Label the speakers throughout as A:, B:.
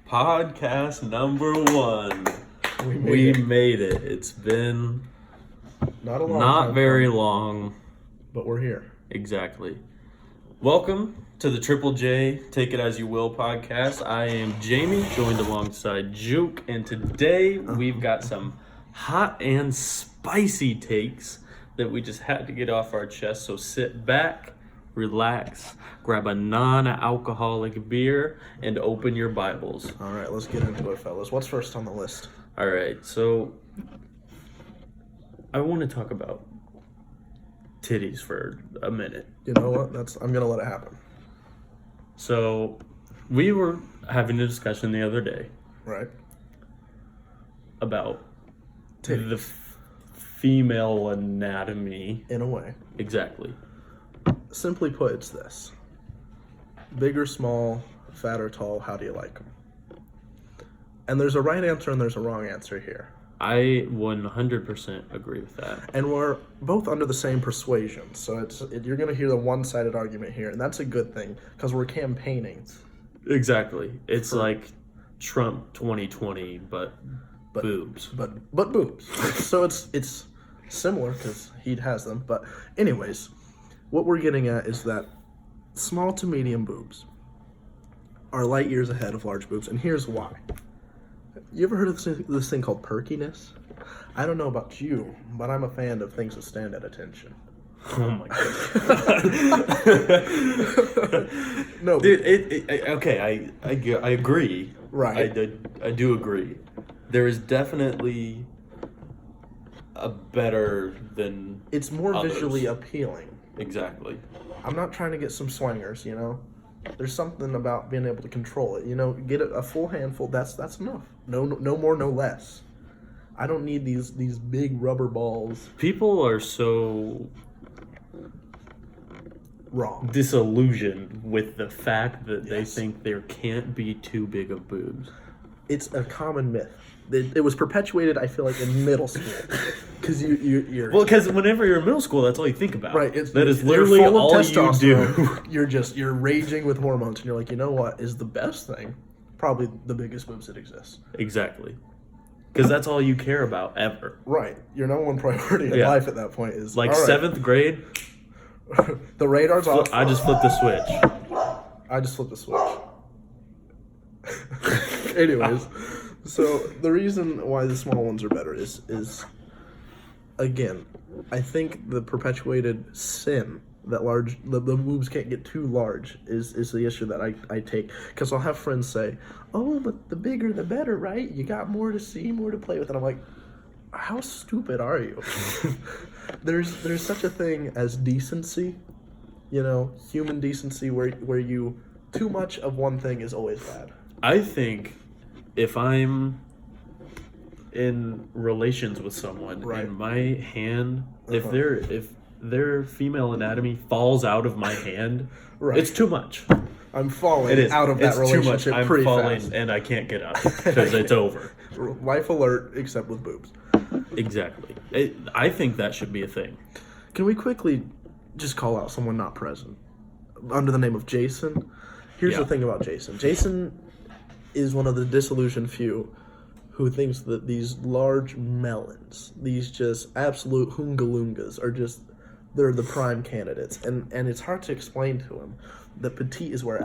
A: Podcast number 1. We made it. It's been not very long.
B: But we're here.
A: Exactly. Welcome to the Triple J Take It As You Will podcast. I am Jamie, joined alongside Juke, and today we've got some hot and spicy takes that we just had to get off our chest. So sit back, relax, grab a non-alcoholic beer, and open your Bibles.
B: All right, let's get into it, fellas. What's first on the list?
A: All right, so I want to talk about titties for a minute.
B: You know what? I'm gonna let it happen.
A: So we were having a discussion the other day,
B: right,
A: about
B: titties.
A: the female anatomy.
B: In a way.
A: Exactly.
B: Simply put, it's this: big or small, fat or tall. How do you like them? And there's a right answer and there's a wrong answer here.
A: I 100% agree with that.
B: And we're both under the same persuasion, so you're going to hear the one-sided argument here, and that's a good thing because we're campaigning.
A: Exactly. It's like Trump 2020, but boobs.
B: But boobs. So it's similar because he has them. But anyways, what we're getting at is that small to medium boobs are light years ahead of large boobs, and here's why. You ever heard of this thing called perkiness? I don't know about you, but I'm a fan of things that stand at attention.
A: Oh my god.
B: No,
A: dude. Okay. I agree.
B: Right.
A: I do agree. There is definitely a better than.
B: It's more
A: others.
B: Visually appealing.
A: Exactly.
B: I'm not trying to get some swingers, you know. There's something about being able to control it, you know. Get a full handful. That's enough. No more, no less. I don't need these big rubber balls.
A: People are so
B: wrong,
A: disillusioned with the fact that they
B: Yes.
A: think there can't be too big of boobs.
B: It's a common myth. It was perpetuated, I feel like, in middle school. Because you're
A: Well, because whenever you're in middle school, that's all you think about.
B: right.
A: That is literally
B: full of
A: all you
B: testosterone.
A: do.
B: You're raging with hormones, and you're like, you know what is the best thing? Probably the biggest boobs that exists.
A: Exactly. Because that's all you care about ever.
B: Right. Your number one priority in
A: Yeah.
B: life at that point is
A: Like
B: all right,
A: 7th grade,
B: the radar's off.
A: I just flipped the switch.
B: I just flipped the switch. Anyways, so the reason why the small ones are better is again, I think the perpetuated sin that the boobs can't get too large is the issue that I take. Because I'll have friends say, oh, but the bigger the better, right? You got more to see, more to play with. And I'm like, how stupid are you? There's such a thing as decency, you know, human decency, where you too much of one thing is always bad.
A: I think if I'm in relations with someone
B: Right.
A: and my hand, if their female anatomy falls out of my hand,
B: Right.
A: it's too much.
B: I'm falling
A: It is.
B: out of that
A: it's
B: relationship
A: too much. I'm
B: pretty
A: falling
B: fast.
A: and I can't get up because it's over.
B: Life alert, except with boobs.
A: Exactly. I think that should be a thing.
B: Can we quickly just call out someone not present under the name of Jason? Here's
A: Yeah.
B: the thing about Jason. Jason is one of the disillusioned few who thinks that these large melons, these just absolute hoongalungas, they're the prime candidates. And it's hard to explain to him that petite is where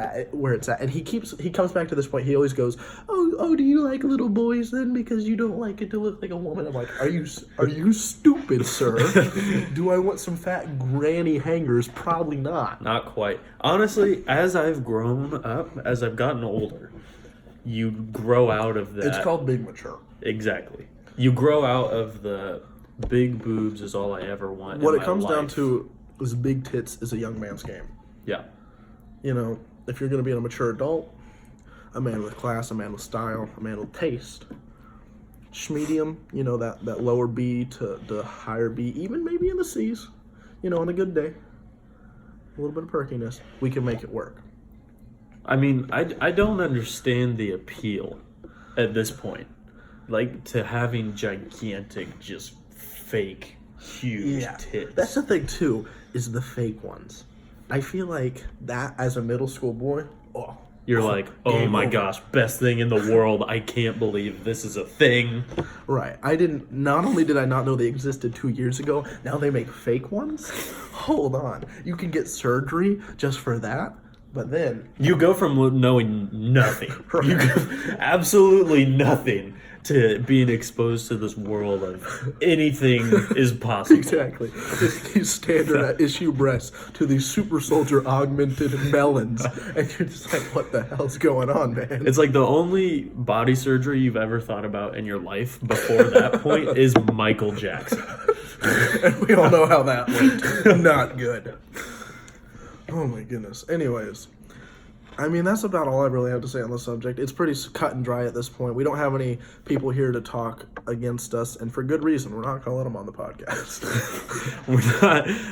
B: it's at. And he comes back to this point. He always goes, oh, do you like little boys then because you don't like it to look like a woman? I'm like, are you stupid, sir? Do I want some fat granny hangers? Probably not.
A: Not quite. Honestly, as I've grown up, as I've gotten older, you grow out of that.
B: It's called being mature.
A: Exactly. You grow out of the big boobs is all I ever want.
B: What
A: in
B: it comes
A: my
B: down
A: life.
B: to is big tits is a young man's game.
A: Yeah.
B: You know, if you're going to be a mature adult, a man with class, a man with style, a man with taste, schmedium, you know, that lower B to the higher B, even maybe in the C's, you know, on a good day, a little bit of perkiness, we can make it work.
A: I mean, I don't understand the appeal at this point. Like, to having gigantic, just fake, huge tits.
B: That's the thing, too, is the fake ones. I feel like that, as a middle school boy,
A: You're like, oh
B: game
A: my
B: over.
A: gosh, best thing in the world. I can't believe this is a thing.
B: Right. Not only did I not know they existed 2 years ago, now they make fake ones? Hold on. You can get surgery just for that? But then...
A: You go from knowing nothing,
B: Right.
A: you go absolutely nothing, to being exposed to this world of anything is possible.
B: Exactly. These standard issue breasts to these super soldier augmented melons. And you're just like, what the hell's going on, man?
A: It's like the only body surgery you've ever thought about in your life before that point is Michael Jackson.
B: And we all know how that went. Not good. Oh my goodness. Anyways, I mean, that's about all I really have to say on the subject. It's pretty cut and dry at this point. We don't have any people here to talk against us, and for good reason. We're not going to let them on the podcast.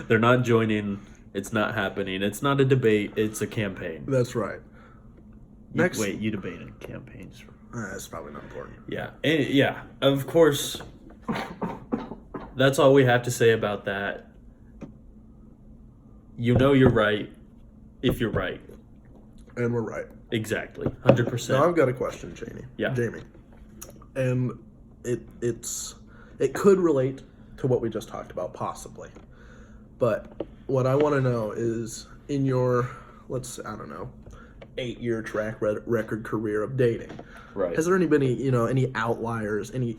A: They're not joining. It's not happening. It's not a debate. It's a campaign.
B: That's right.
A: You debated campaigns.
B: That's probably not important.
A: Yeah. And, yeah, of course. That's all we have to say about that. You know you're right if you're right.
B: And we're right.
A: Exactly. 100%.
B: Now I've got a question, Jamie.
A: Yeah.
B: Jamie. And it could relate to what we just talked about, possibly. But what I want to know is, in your, 8-year track record career of dating,
A: Right.
B: has there been any outliers, any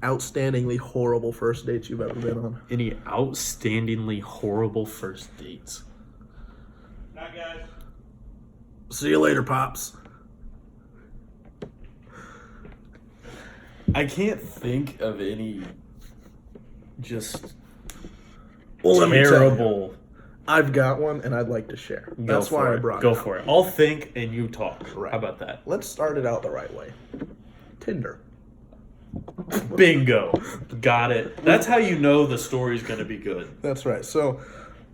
B: outstandingly horrible first dates you've ever been on?
A: Any outstandingly horrible first dates?
C: Night, guys.
B: See you later, Pops.
A: I can't think of any just
B: Well, let me tell you.
A: terrible.
B: I've got one, and I'd like to share. That's why I brought it.
A: Go
B: up.
A: for it. I'll think and you talk.
B: Right.
A: How about that?
B: Let's start it out the right way. Tinder.
A: Bingo. Got it. That's how you know the story's going to be good.
B: That's right. So,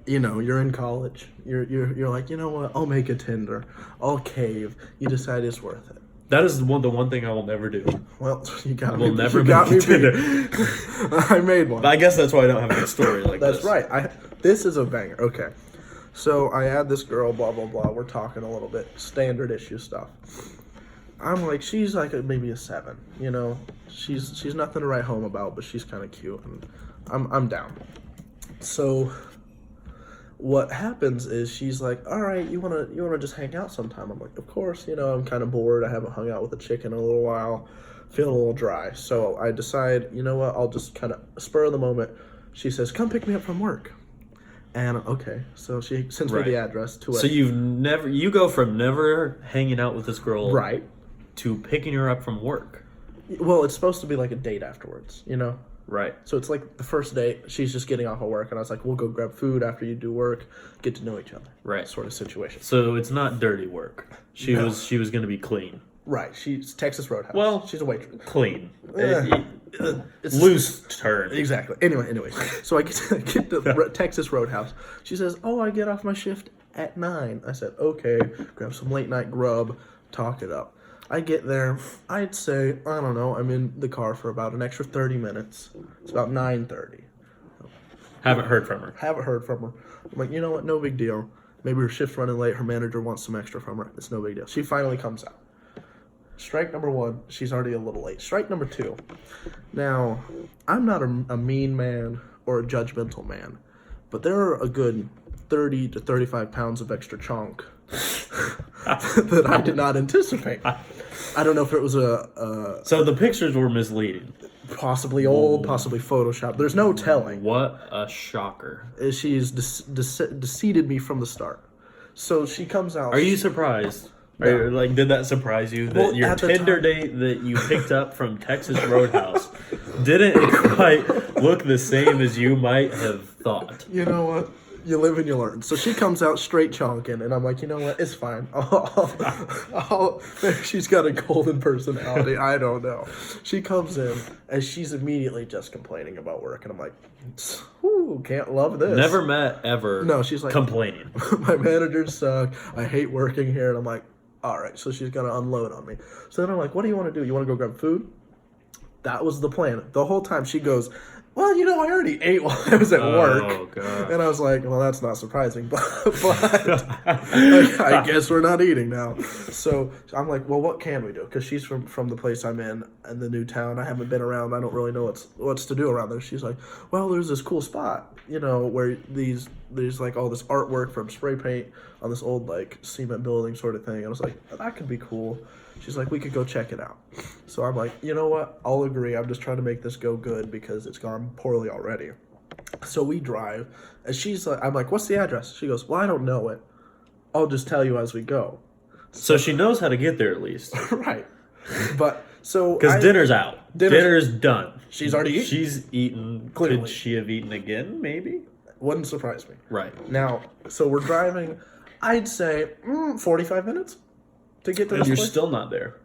B: you're in college. You're like, you know what? I'll make a Tinder. I'll cave. You decide it's worth it.
A: That is the one thing I will never do.
B: Well, you got
A: We'll
B: me.
A: never
B: you
A: make
B: got
A: a
B: me
A: Tinder.
B: beat. I made one.
A: But I guess that's why I don't have a story like
B: That's
A: this.
B: right. This is a banger. Okay. So I add this girl, blah, blah, blah. We're talking a little bit. Standard issue stuff. I'm like, she's like maybe a 7. She's nothing to write home about, but she's kind of cute. And I'm down. So what happens is she's like, all right, you wanna just hang out sometime? I'm like, of course. I'm kind of bored. I haven't hung out with a chick in a little while. Feeling a little dry. So I decide, you know what? I'll just kind of spur of the moment. She says, come pick me up from work. And okay, so she sends me the address to it.
A: So you go from never hanging out with this girl
B: Right.
A: to picking her up from work.
B: Well, it's supposed to be like a date afterwards,
A: Right.
B: So it's like the first date, she's just getting off of work, and I was like, we'll go grab food after you do work, get to know each other.
A: Right.
B: Sort of situation.
A: So it's not dirty work. She
B: No.
A: was going to be clean.
B: Right, she's Texas Roadhouse.
A: Well,
B: she's a waitress.
A: Clean.
B: It's
A: Loose term.
B: Exactly. Anyway, so I get to Texas Roadhouse. She says, oh, I get off my shift at 9. I said, okay, grab some late night grub, talk it up. I get there, I'd say, I don't know, I'm in the car for about an extra 30 minutes. It's about 9:30.
A: Haven't heard from her.
B: Haven't heard from her. I'm like, you know what, no big deal. Maybe her shift's running late, her manager wants some extra from her. It's no big deal. She finally comes out. Strike number 1, she's already a little late. Strike number 2. Now, I'm not a mean man or a judgmental man, but there are a good 30 to 35 pounds of extra chunk that I did not anticipate. I don't know if it was
A: So the pictures were misleading.
B: possibly old, possibly Photoshop. There's no telling.
A: What a shocker.
B: She's deceived me from the start. So she comes out.
A: Are you surprised?
B: No.
A: Did that surprise you that
B: Well,
A: your
B: at the
A: Tinder
B: time-
A: date that you picked up from Texas Roadhouse didn't quite look the same as you might have thought?
B: You know what? You live and you learn. So she comes out straight chonking, and I'm like, you know what? It's fine. Maybe she's got a golden personality. I don't know. She comes in, and she's immediately just complaining about work, and I'm like, whew, can't love this.
A: Never met ever.
B: No, she's like
A: complaining.
B: My managers suck. I hate working here, and I'm like, all right. So she's gonna unload on me. So then I'm like, what do you want to do? You want to go grab food? That was the plan. The whole time she goes, well, I already ate while I was at work.
A: Oh, God.
B: And I was like, well, that's not surprising, but I guess we're not eating now. So I'm like, well, what can we do? Because she's from the place I'm in the new town. I haven't been around. I don't really know what's to do around there. She's like, well, there's this cool spot, where there's like all this artwork from spray paint on this old like cement building sort of thing. I was like, that could be cool. She's like, we could go check it out. So I'm like, you know what? I'll agree. I'm just trying to make this go good because it's gone poorly already. So we drive, and I'm like, what's the address? She goes, well, I don't know it. I'll just tell you as we go.
A: So she knows how to get there at least.
B: Right. But so
A: because dinner's out. Dinner's done.
B: She's already eaten.
A: She's eaten.
B: Clearly.
A: Could she have eaten again? Maybe.
B: Wouldn't surprise me.
A: Right.
B: Now, so we're driving, I'd say 45 minutes to get to this
A: You're
B: place.
A: still not there.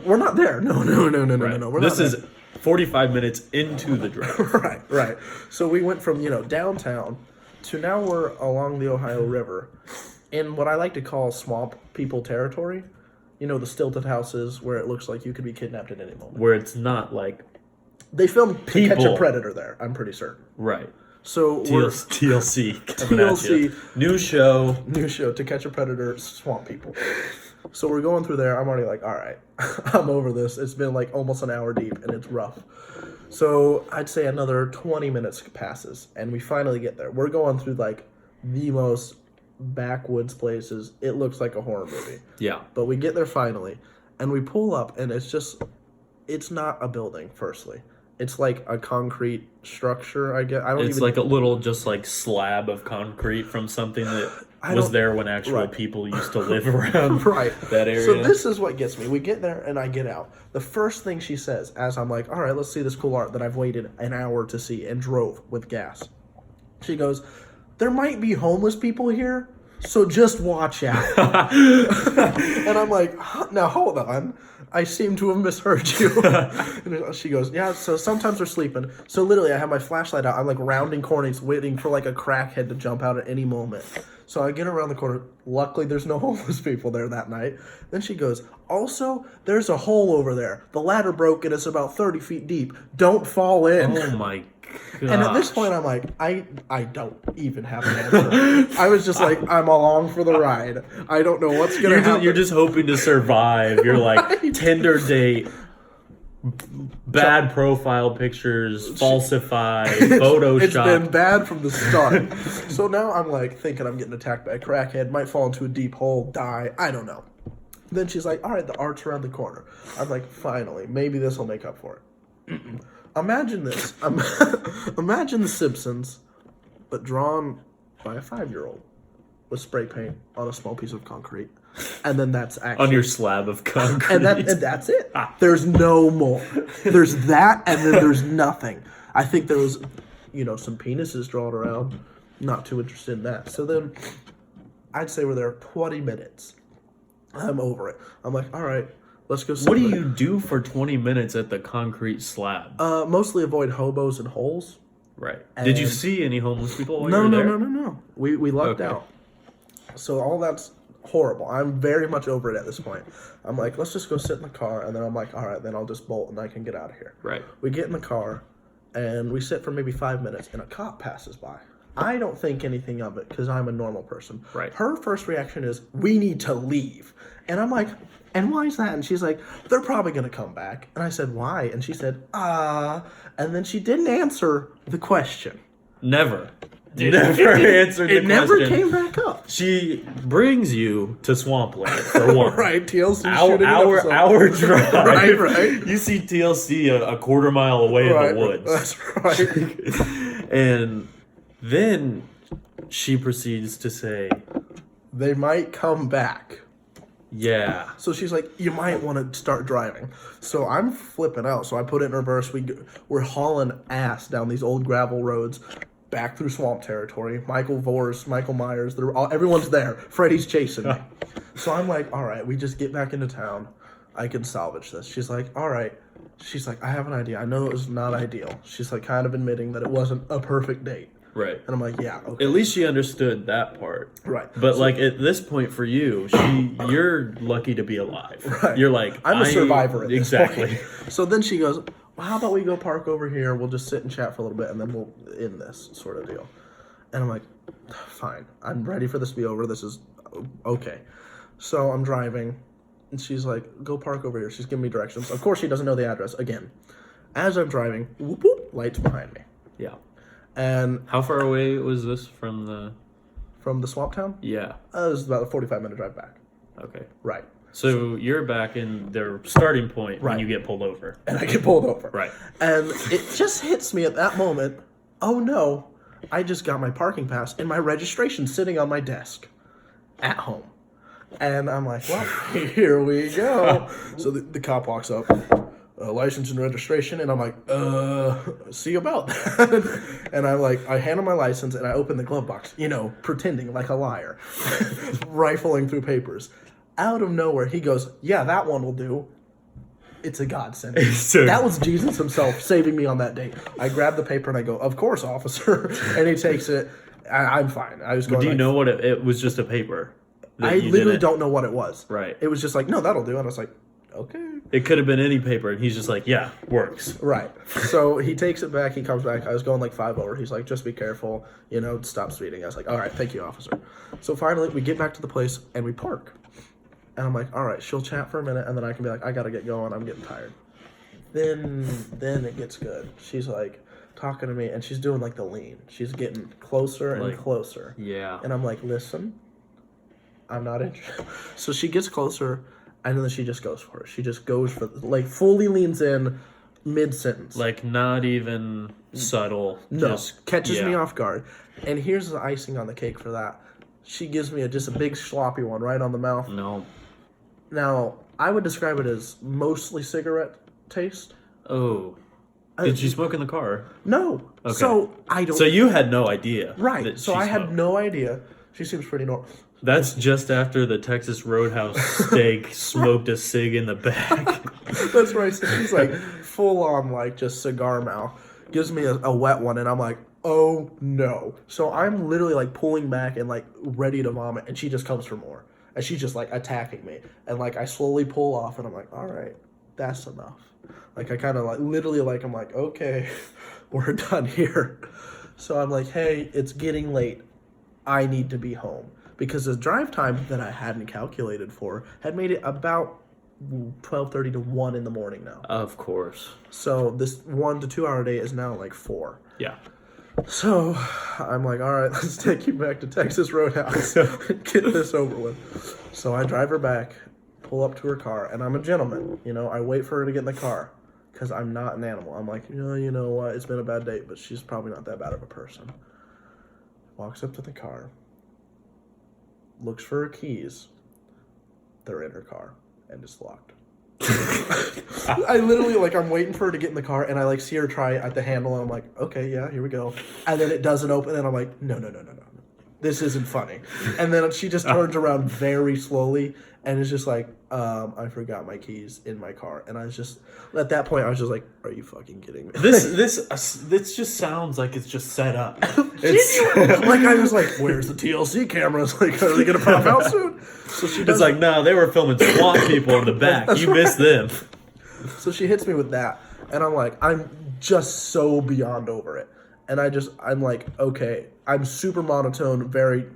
B: We're not there. No.
A: Right.
B: We're
A: this
B: not
A: is 45 minutes into the drive.
B: Right. So we went from, downtown to now we're along the Ohio River in what I like to call swamp people territory. The stilted houses where it looks like you could be kidnapped at any moment.
A: Where it's not like
B: they filmed To Catch a
A: people.
B: Predator there, I'm pretty certain.
A: Right.
B: So
A: TLC coming at you.
B: TLC.
A: New show,
B: To Catch a Predator, swamp people. So we're going through there. I'm already like, all right, I'm over this. It's been like almost an hour deep, and it's rough. So I'd say another 20 minutes passes, and we finally get there. We're going through like the most backwoods places. It looks like a horror movie.
A: Yeah.
B: But we get there finally, and we pull up, and it's not a building, firstly. It's like a concrete structure, I guess.
A: It's like a little just like slab of concrete from something that was there when actual people used to live around that area.
B: So this is what gets me. We get there and I get out. The first thing she says, as I'm like, all right, let's see this cool art that I've waited an hour to see and drove with gas. She goes, there might be homeless people here, so just watch out. And I'm like, now hold on. I seem to have misheard you. And she goes, yeah, so sometimes they're sleeping. So literally I have my flashlight out. I'm like rounding corners waiting for like a crackhead to jump out at any moment. So I get around the corner. Luckily there's no homeless people there that night. Then she goes, also, there's a hole over there. The ladder broke and it's about 30 feet deep. Don't fall in.
A: Oh my gosh.
B: And at this point, I'm like, I don't even have an answer. I was just like, I'm along for the ride. I don't know what's going to happen.
A: You're just hoping to survive. You're like, Tinder date, bad profile pictures, falsified, Photoshop.
B: It's been bad from the start. So now I'm like thinking I'm getting attacked by a crackhead, might fall into a deep hole, die. I don't know. Then she's like, all right, the art's around the corner. I'm like, finally, maybe this will make up for it. Imagine this. Imagine The Simpsons, but drawn by a 5-year-old with spray paint on a small piece of concrete. And then that's actually...
A: on your slab of concrete.
B: And that's it. There's no more. There's that, and then there's nothing. I think there was, some penises drawn around. Not too interested in that. So then, I'd say we're there 20 minutes. I'm over it. I'm like, all right, let's go.
A: What do you do for 20 minutes at the concrete slab?
B: Mostly avoid hobos and holes.
A: Right. Did you see any homeless people while
B: No.
A: you were there?
B: We lucked out. So all that's horrible. I'm very much over it at this point. I'm like, let's just go sit in the car, and then I'm like, all right, then I'll just bolt and I can get out of here.
A: Right.
B: We get in the car, and we sit for maybe 5 minutes, and a cop passes by. I don't think anything of it because I'm a normal person.
A: Right.
B: Her first reaction is, we need to leave. And I'm like, and why is that? And she's like, they're probably going to come back. And I said, why? And she said, And then she didn't answer the question.
A: Never. Never answered the question.
B: It never came back up.
A: She brings you to Swampland for one.
B: Right, TLC
A: Hour drive.
B: Right.
A: You see TLC a quarter mile away in the woods.
B: That's right.
A: And then she proceeds to say,
B: they might come back.
A: yeah.
B: So she's like, you might want to start driving. So I'm flipping out. So I put it in reverse. We're hauling ass down these old gravel roads back through swamp territory. Michael Myers, everyone's there. Freddy's chasing me. So I'm like, all right, we just get back into town. I can salvage this. She's like, all right. She's like, I have an idea. I know it was not ideal. She's like kind of admitting that it wasn't a perfect date.
A: Right.
B: And I'm like, yeah, okay.
A: At least she understood that part.
B: Right.
A: But like at this point for you, you're lucky to be alive.
B: Right.
A: You're like,
B: I'm a survivor at this
A: exactly.
B: point. So then she goes, how about we go park over here? We'll just sit and chat for a little bit, and then we'll end this sort of deal. And I'm like, fine. I'm ready for this to be over. This is okay. So I'm driving, and she's like, go park over here. She's giving me directions. Of course, she doesn't know the address. Again, as I'm driving, whoop, whoop, lights behind me.
A: Yeah.
B: And
A: how far away was this from the...
B: From the swamp town?
A: Yeah.
B: It was about a 45-minute drive back.
A: Okay.
B: Right.
A: So you're back in their starting point when
B: Right.
A: you get pulled over.
B: And I get pulled over.
A: Right.
B: And it just hits me at that moment, oh no, I just got my parking pass and my registration sitting on my desk at home. And I'm like, well, here we go. So the cop walks up, license and registration, and I'm like, see about that. And I'm like, I hand him my license and I open the glove box, pretending like a liar, rifling through papers. Out of nowhere, he goes, yeah, that one will do. It's a godsend.
A: So,
B: that was Jesus himself saving me on that date. I grab the paper and I go, of course, officer. And he takes it. I'm fine. I was going.
A: Do you know what it was? Just a paper.
B: I literally don't know what it was.
A: Right.
B: It was just like, no, that'll do. And I was like, okay.
A: It could have been any paper, and he's just like, yeah, works.
B: Right. So he takes it back. He comes back. I was going like 5 over. He's like, just be careful. Stop speeding. I was like, all right, thank you, officer. So finally, we get back to the place and we park. And I'm like, all right, she'll chat for a minute, and then I can be like, I gotta get going. I'm getting tired. Then it gets good. She's like talking to me, and she's doing like the lean. She's getting closer and closer.
A: Yeah.
B: And I'm like, listen, I'm not interested. So she gets closer, and then she just goes for it. She just goes for fully leans in mid-sentence.
A: Like not even subtle.
B: No,
A: just
B: catches me off guard. And here's the icing on the cake for that. She gives me just a big sloppy one right on the mouth.
A: No.
B: Now, I would describe it as mostly cigarette taste.
A: Oh. Did she smoke in the car?
B: No.
A: Okay.
B: So, I don't...
A: So you had no idea.
B: Right. So I had no idea. She seems pretty normal.
A: That's just after the Texas Roadhouse steak smoked a cig in the back.
B: That's right. So she's like full on just cigar mouth. Gives me a wet one, and I'm like, oh no. So I'm literally pulling back and ready to vomit, and she just comes for more. And she's just attacking me. And I slowly pull off, and I'm like, all right, that's enough. I kind of literally I'm like, okay, we're done here. So I'm like, hey, it's getting late. I need to be home. Because the drive time that I hadn't calculated for had made it about 12:30 to 1 in the morning now.
A: Of course.
B: So this 1 to 2 hour day is now 4.
A: Yeah.
B: So I'm like, all right, let's take you back to Texas Roadhouse and get this over with. So I drive her back, pull up to her car, and I'm a gentleman. I wait for her to get in the car because I'm not an animal. I'm like, you know what? It's been a bad date, but she's probably not that bad of a person. Walks up to the car, looks for her keys. They're in her car, and it's locked. I literally I'm waiting for her to get in the car, and I see her try at the handle, and I'm like, okay, yeah, here we go. And then it doesn't open, and I'm like, no, this isn't funny. And then she just turns around very slowly and is just like, I forgot my keys in my car. And I was just, at that point, I was just like, are you fucking kidding me?
A: This just sounds like it's just set up.
B: I was like, where's the TLC cameras? Are they gonna pop out soon? So she does.
A: It's no, they were filming SWAT people in the back. You missed them.
B: So she hits me with that, and I'm like, I'm just so beyond over it. And I'm like, okay, I'm super monotone,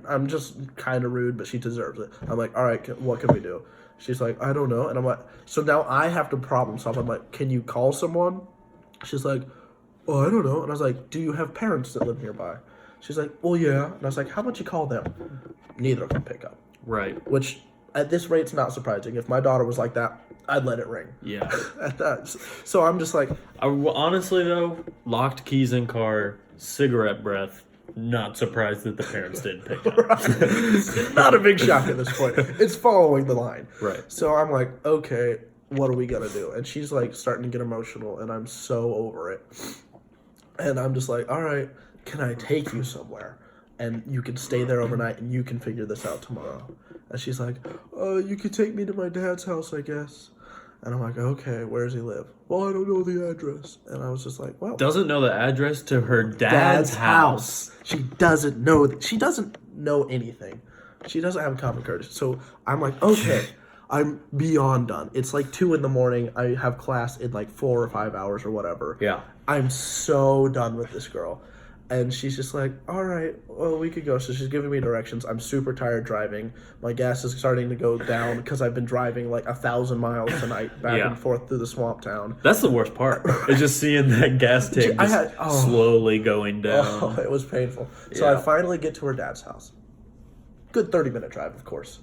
B: I'm just kind of rude, but she deserves it. I'm like, all right, what can we do? She's like, I don't know. And I'm like, so now I have to problem solve. I'm like, can you call someone? She's like, oh, I don't know. And I was like, do you have parents that live nearby? She's like, well, yeah. And I was like, how about you call them? Neither of them pick up.
A: Right.
B: Which, at this rate's not surprising. If my daughter was like that, I'd let it ring.
A: Yeah.
B: At that. So I'm just like...
A: honestly, though, locked keys in car, cigarette breath, not surprised that the parents didn't pick up.
B: Right. Not a big shock at this point. It's following the line.
A: Right.
B: So I'm like, okay, what are we going to do? And she's starting to get emotional, and I'm so over it. And I'm just like, all right, can I take you somewhere? And you can stay there overnight, and you can figure this out tomorrow. And she's like, you could take me to my dad's house, I guess. And I'm like, okay, where does he live? Well, I don't know the address. And I was just like, well.
A: Doesn't know the address to her dad's house.
B: She doesn't know. She doesn't know anything. She doesn't have common courtesy. So I'm like, okay, I'm beyond done. It's like 2 a.m. I have class in like 4 or 5 hours or whatever.
A: Yeah.
B: I'm so done with this girl. And she's just like, all right, well, we could go. So she's giving me directions. I'm super tired driving. My gas is starting to go down because I've been driving like 1,000 miles tonight back and forth through the swamp town.
A: That's the worst part. It's just seeing that gas tank slowly going down.
B: Oh, it was painful. So I finally get to her dad's house. Good 30-minute drive, of course.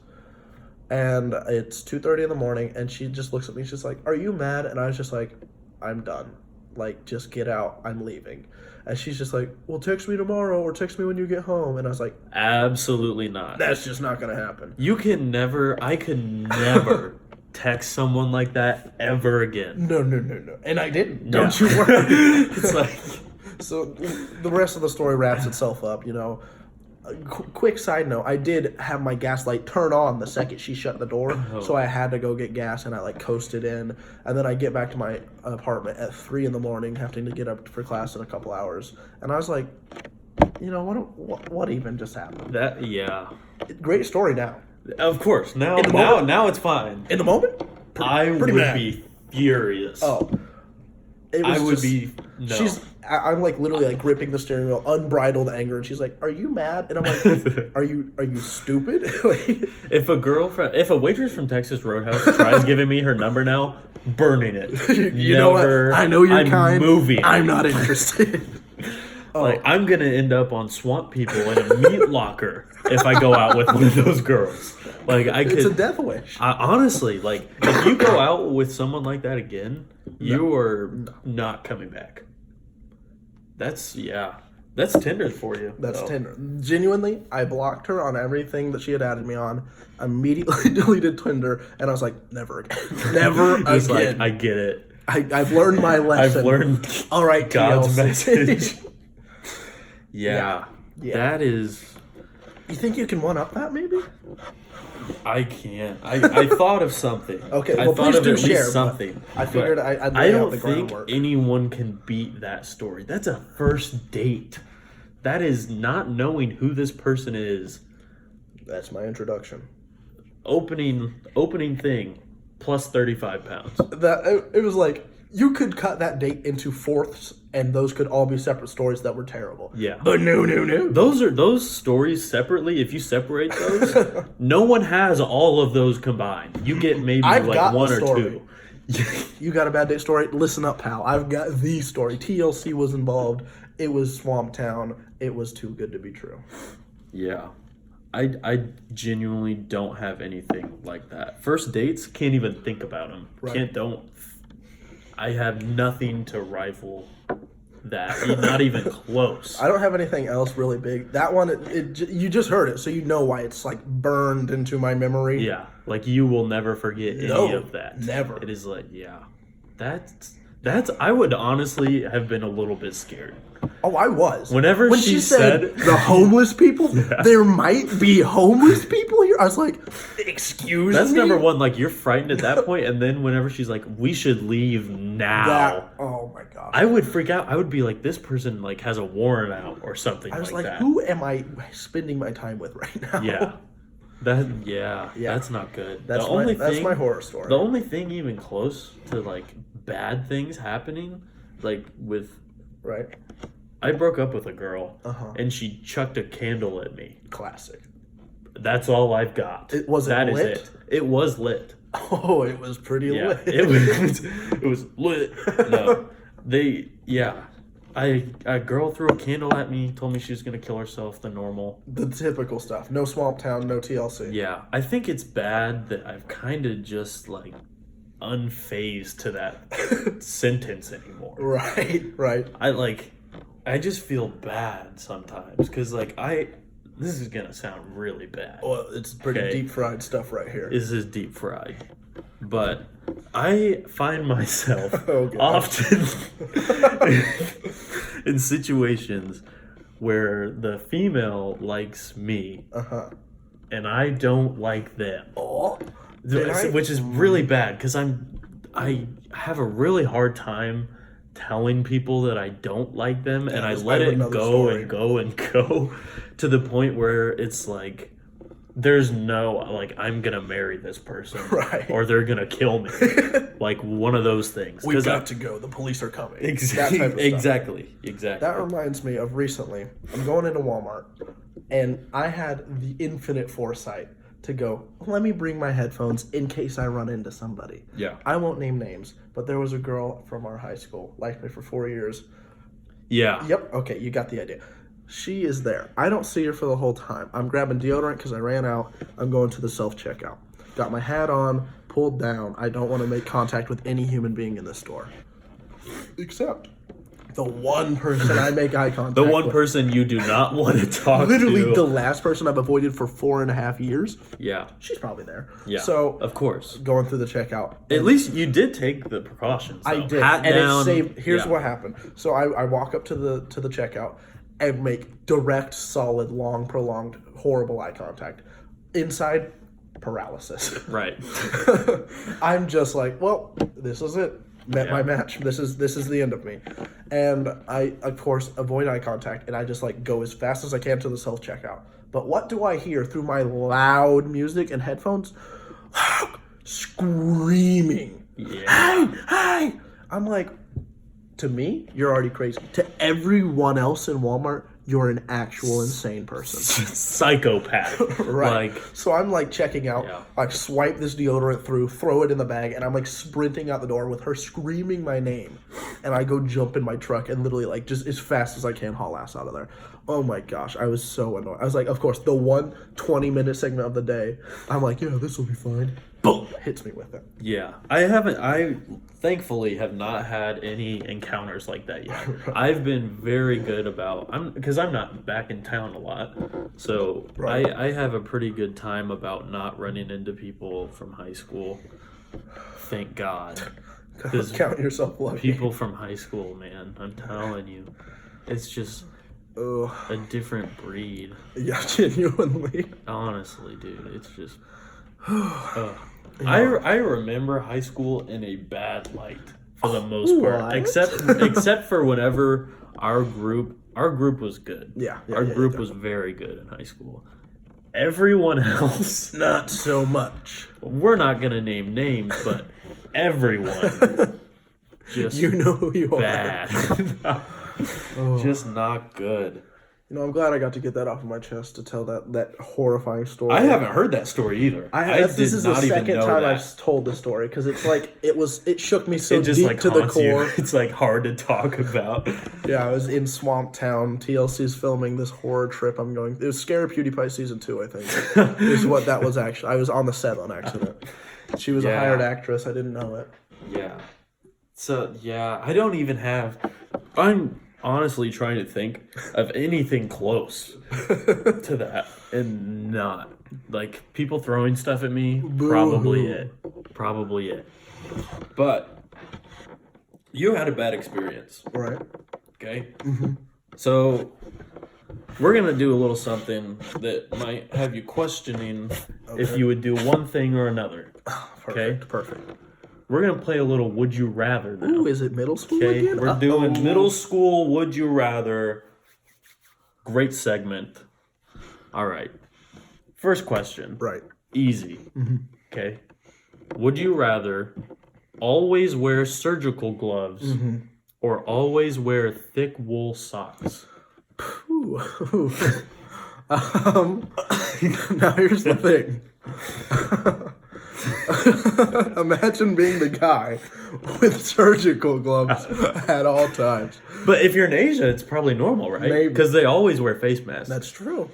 B: And it's 2:30 in the morning, and she just looks at me. She's like, are you mad? And I was just like, I'm done. Like, just get out. I'm leaving. And she's just like, well, text me tomorrow or text me when you get home. And I was like,
A: absolutely not.
B: That's just not going to happen.
A: I could never text someone like that ever again.
B: No. And I didn't. Don't you worry.
A: It's like...
B: So the rest of the story wraps itself up, Quick side note, I did have my gas light turn on the second she shut the door, so I had to go get gas, and I coasted in, and then I get back to my apartment at 3 a.m, having to get up for class in a couple hours, and I was like, what even just happened? Great story now.
A: Of course, now it's fine.
B: In the moment,
A: I would be furious.
B: Oh, I'm literally gripping the steering wheel, unbridled anger, and she's like, "Are you mad?" And I'm like, "Are you stupid?"
A: If a waitress from Texas Roadhouse tries giving me her number now, burning it.
B: You know what? I know you're kind.
A: Moving.
B: I'm not interested.
A: I'm gonna end up on Swamp People in a meat locker if I go out with one of those girls. It's
B: a death wish.
A: Honestly, if you go out with someone like that again, you are not coming back. That's Tinder for you.
B: That's Tinder. Genuinely, I blocked her on everything that she had added me on. Immediately deleted Tinder, and I was like, never again. Never again.
A: I get it.
B: I've learned my lesson.
A: I've learned
B: all right,
A: God's
B: TLC.
A: message. Yeah. That is...
B: You think you can one-up that, maybe?
A: I can't. I thought of something.
B: Okay,
A: I thought of at least something.
B: I figured I'd
A: I
B: lay
A: don't
B: out the
A: think
B: groundwork.
A: anyone can beat that story. That's a first date. That is not knowing who this person is.
B: That's my introduction.
A: Opening thing, plus 35 pounds.
B: It was like, you could cut that date into fourths, and those could all be separate stories that were terrible.
A: Yeah.
B: But no.
A: Those stories separately, if you separate those, no one has all of those combined. You get maybe one or two.
B: You got a bad date story? Listen up, pal. I've got the story. TLC was involved. It was Swamp Town. It was too good to be true.
A: Yeah. I genuinely don't have anything like that. First dates, can't even think about them.
B: Right.
A: I have nothing to rival that. Not even close.
B: I don't have anything else really big. That one, you just heard it, so you know why it's burned into my memory.
A: Yeah, you will never forget any of that.
B: Never.
A: It is that's. I would honestly have been a little bit scared.
B: Oh, I was.
A: When she said
B: the homeless people, there might be homeless people here. I was like, excuse me?
A: That's number one. You're frightened at that point, and then whenever she's like, we should leave now.
B: Oh my gosh.
A: I would freak out. I would be like, this person has a warrant out or something.
B: I was
A: like that.
B: Who am I spending my time with right now?
A: Yeah. That's not good.
B: That's my horror story.
A: The only thing even close to bad things happening, with
B: right.
A: I broke up with a girl, and she chucked a candle at me.
B: Classic.
A: That's all I've got.
B: That
A: is
B: lit?
A: it. It was lit.
B: Oh, it was pretty lit.
A: It was lit. No, a girl threw a candle at me, told me she was gonna kill herself. The normal,
B: the typical stuff. No Swamp Town, no TLC.
A: Yeah, I think it's bad that I've kind of just unfazed to that sentence anymore.
B: Right.
A: I just feel bad sometimes because this is gonna sound really bad.
B: Well, it's pretty deep fried stuff right here.
A: This is deep fried, but I find myself often in situations where the female likes me, and I don't like them. Which is really bad because I have a really hard time telling people that I don't like them, and I let it go and go and go to the point where it's there's no, like, I'm going to marry this person.
B: Right.
A: Or they're going to kill me. Like, one of those things.
B: We've got to go. The police are coming.
A: Exactly.
B: That type of stuff.
A: Exactly.
B: That reminds me of recently, I'm going into Walmart, and I had the infinite foresight to go, let me bring my headphones in case I run into somebody.
A: Yeah.
B: I won't name names, but there was a girl from our high school, liked me for 4 years.
A: Yeah.
B: Yep, okay, you got the idea. She is there. I don't see her for the whole time. I'm grabbing deodorant because I ran out. I'm going to the self-checkout. Got my hat on, pulled down. I don't want to make contact with any human being in the store. Except the one person I make eye contact
A: The one
B: with.
A: person you do not want to talk
B: Literally
A: to.
B: the last person I've avoided for 4.5 years.
A: Yeah.
B: She's probably there.
A: Yeah.
B: So,
A: of course.
B: going through the checkout.
A: At least you did take the precautions, though.
B: I did.
A: Hat
B: and
A: down.
B: it saved. Here's
A: Yeah.
B: what happened. So I walk up to the checkout and make direct, solid, long, prolonged, horrible eye contact. Inside, paralysis.
A: Right.
B: I'm just like, well, this is it. Met my match. This is the end of me. And I, of course, avoid eye contact, and I just like go as fast as I can to the self checkout. But what do I hear through my loud music and headphones? Screaming.
A: Yeah.
B: Hey! I'm like, to me, you're already crazy. To everyone else in Walmart, you're an actual insane person.
A: Psychopath.
B: Right.
A: Like,
B: So I'm like checking out.
A: Yeah.
B: I swipe this deodorant through, throw it in the bag, and I'm like sprinting out the door with her screaming my name. And I go jump in my truck and literally like just as fast as I can haul ass out of there. Oh my gosh, I was so annoyed. I was like, of course, the 20-minute segment of the day, I'm like, yeah, this will be fine. Boom! Hits me with it.
A: yeah. I thankfully have not had any encounters like that yet. I've been very good about, because I'm not back in town a lot. So
B: Right.
A: I have a pretty good time about not running into people from high school. Thank God. 'Cause
B: Count yourself lucky.
A: people from high school, man, I'm telling you, it's just
B: Ugh.
A: a different breed.
B: Yeah, genuinely.
A: Honestly, dude, it's just. Ugh. I remember high school in a bad light for the most part,
B: What?
A: except for whenever our group was good.
B: Yeah,
A: Our group was very good in high school. Everyone else,
B: Not so much.
A: we're not gonna name names, but everyone just
B: You know who you are.
A: bad. Just not good.
B: You know, I'm glad I got to get that off of my chest to tell that horrifying story.
A: I haven't heard that story either.
B: This is the second time I've told the story because it's like it shook me so
A: It just
B: deep
A: like
B: to the
A: haunts you.
B: core.
A: It's like hard to talk about.
B: Yeah, I was in Swamp Town. TLC's filming this horror trip I'm going. It was Scare PewDiePie season 2, I think. Is what that was actually. I was on the set on accident. She was a
A: Yeah.
B: hired actress. I didn't know it.
A: Yeah. So yeah, I don't even have. I'm honestly trying to think of anything close to that, and not like people throwing stuff at me. Probably it. But you had a bad experience,
B: Right.
A: okay? So we're gonna do a little something that might have you questioning if you would do one thing or another. Okay.
B: Perfect.
A: We're gonna play a little Would You Rather now.
B: Ooh, is it middle school
A: Okay,
B: again?
A: we're doing middle school Would You Rather. Great segment. All right. First question.
B: Right.
A: Easy. Okay. Would you rather always wear surgical gloves or always wear thick wool socks?
B: Ooh. Now here's the thing. Imagine being the guy with surgical gloves at all times.
A: But if you're in Asia, it's probably normal, right?
B: Maybe.
A: Because they always wear face masks.
B: That's true.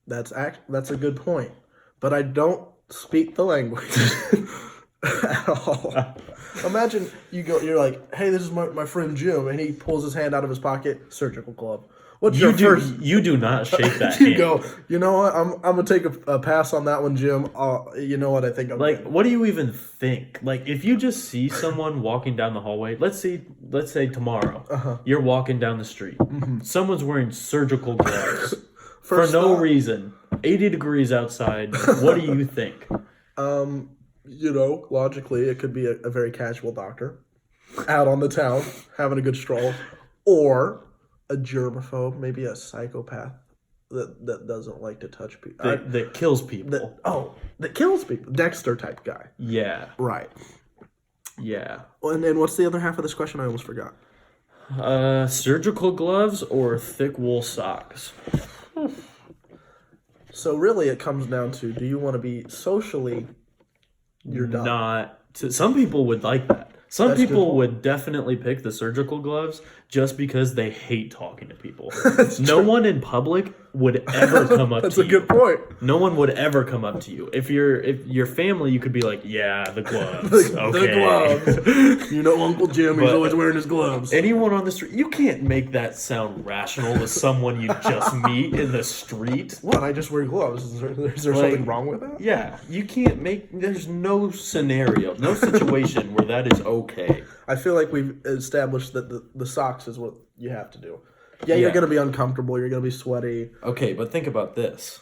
B: That's a good point. But I don't speak the language at all. Imagine you're like, hey, this is my friend Jim, and he pulls his hand out of his pocket, surgical glove. What's your first?
A: You do not shake that
B: You
A: hand.
B: go, you know what? I'm gonna take a pass on that one, Jim. You know what? I think I'm
A: Like,
B: good.
A: what do you even think? Like, if you just see someone walking down the hallway, let's say tomorrow, you're walking down the street, someone's wearing surgical gloves for
B: First
A: no
B: thought-
A: reason, 80 degrees outside. What do you think?
B: You know, logically, it could be a very casual doctor out on the town having a good stroll, or a germaphobe, maybe a psychopath that doesn't like to touch people.
A: That kills people.
B: That kills people. Dexter type guy.
A: Yeah.
B: Right.
A: Yeah.
B: And then what's the other half of this question? I almost forgot.
A: Surgical gloves or thick wool socks?
B: So really, it comes down to: do you want to be socially? You're done.
A: Some people would like that. Some
B: That's
A: people would definitely pick the surgical gloves just because they hate talking to people. No one in public would ever come up to you.
B: That's a good point.
A: No one would ever come up to you. If your family, you could be like, yeah, the gloves. Okay.
B: The gloves. You know, Uncle Jim, he's always wearing his gloves.
A: Anyone on the street, you can't make that sound rational to someone you just meet in the street.
B: What? I just wear gloves. Is there something wrong with that?
A: Yeah, you can't there's no scenario, no situation where that is okay.
B: I feel like we've established that the socks is what you have to do. Yeah, you're going to be uncomfortable. You're going to be sweaty.
A: Okay, but think about this.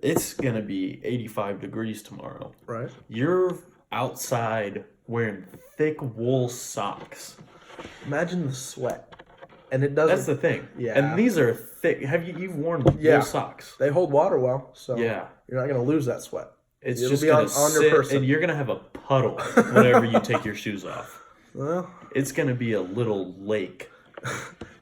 A: It's going to be 85 degrees tomorrow.
B: Right.
A: You're outside wearing thick wool socks.
B: Imagine the sweat. And it doesn't...
A: That's the thing.
B: Yeah.
A: And these are thick. You've worn wool socks?
B: They hold water well, so
A: yeah.
B: You're not going to lose that sweat.
A: It'll just going to sit, your person. And you're going to have a puddle whenever you take your shoes off.
B: Well...
A: It's going to be a little lake.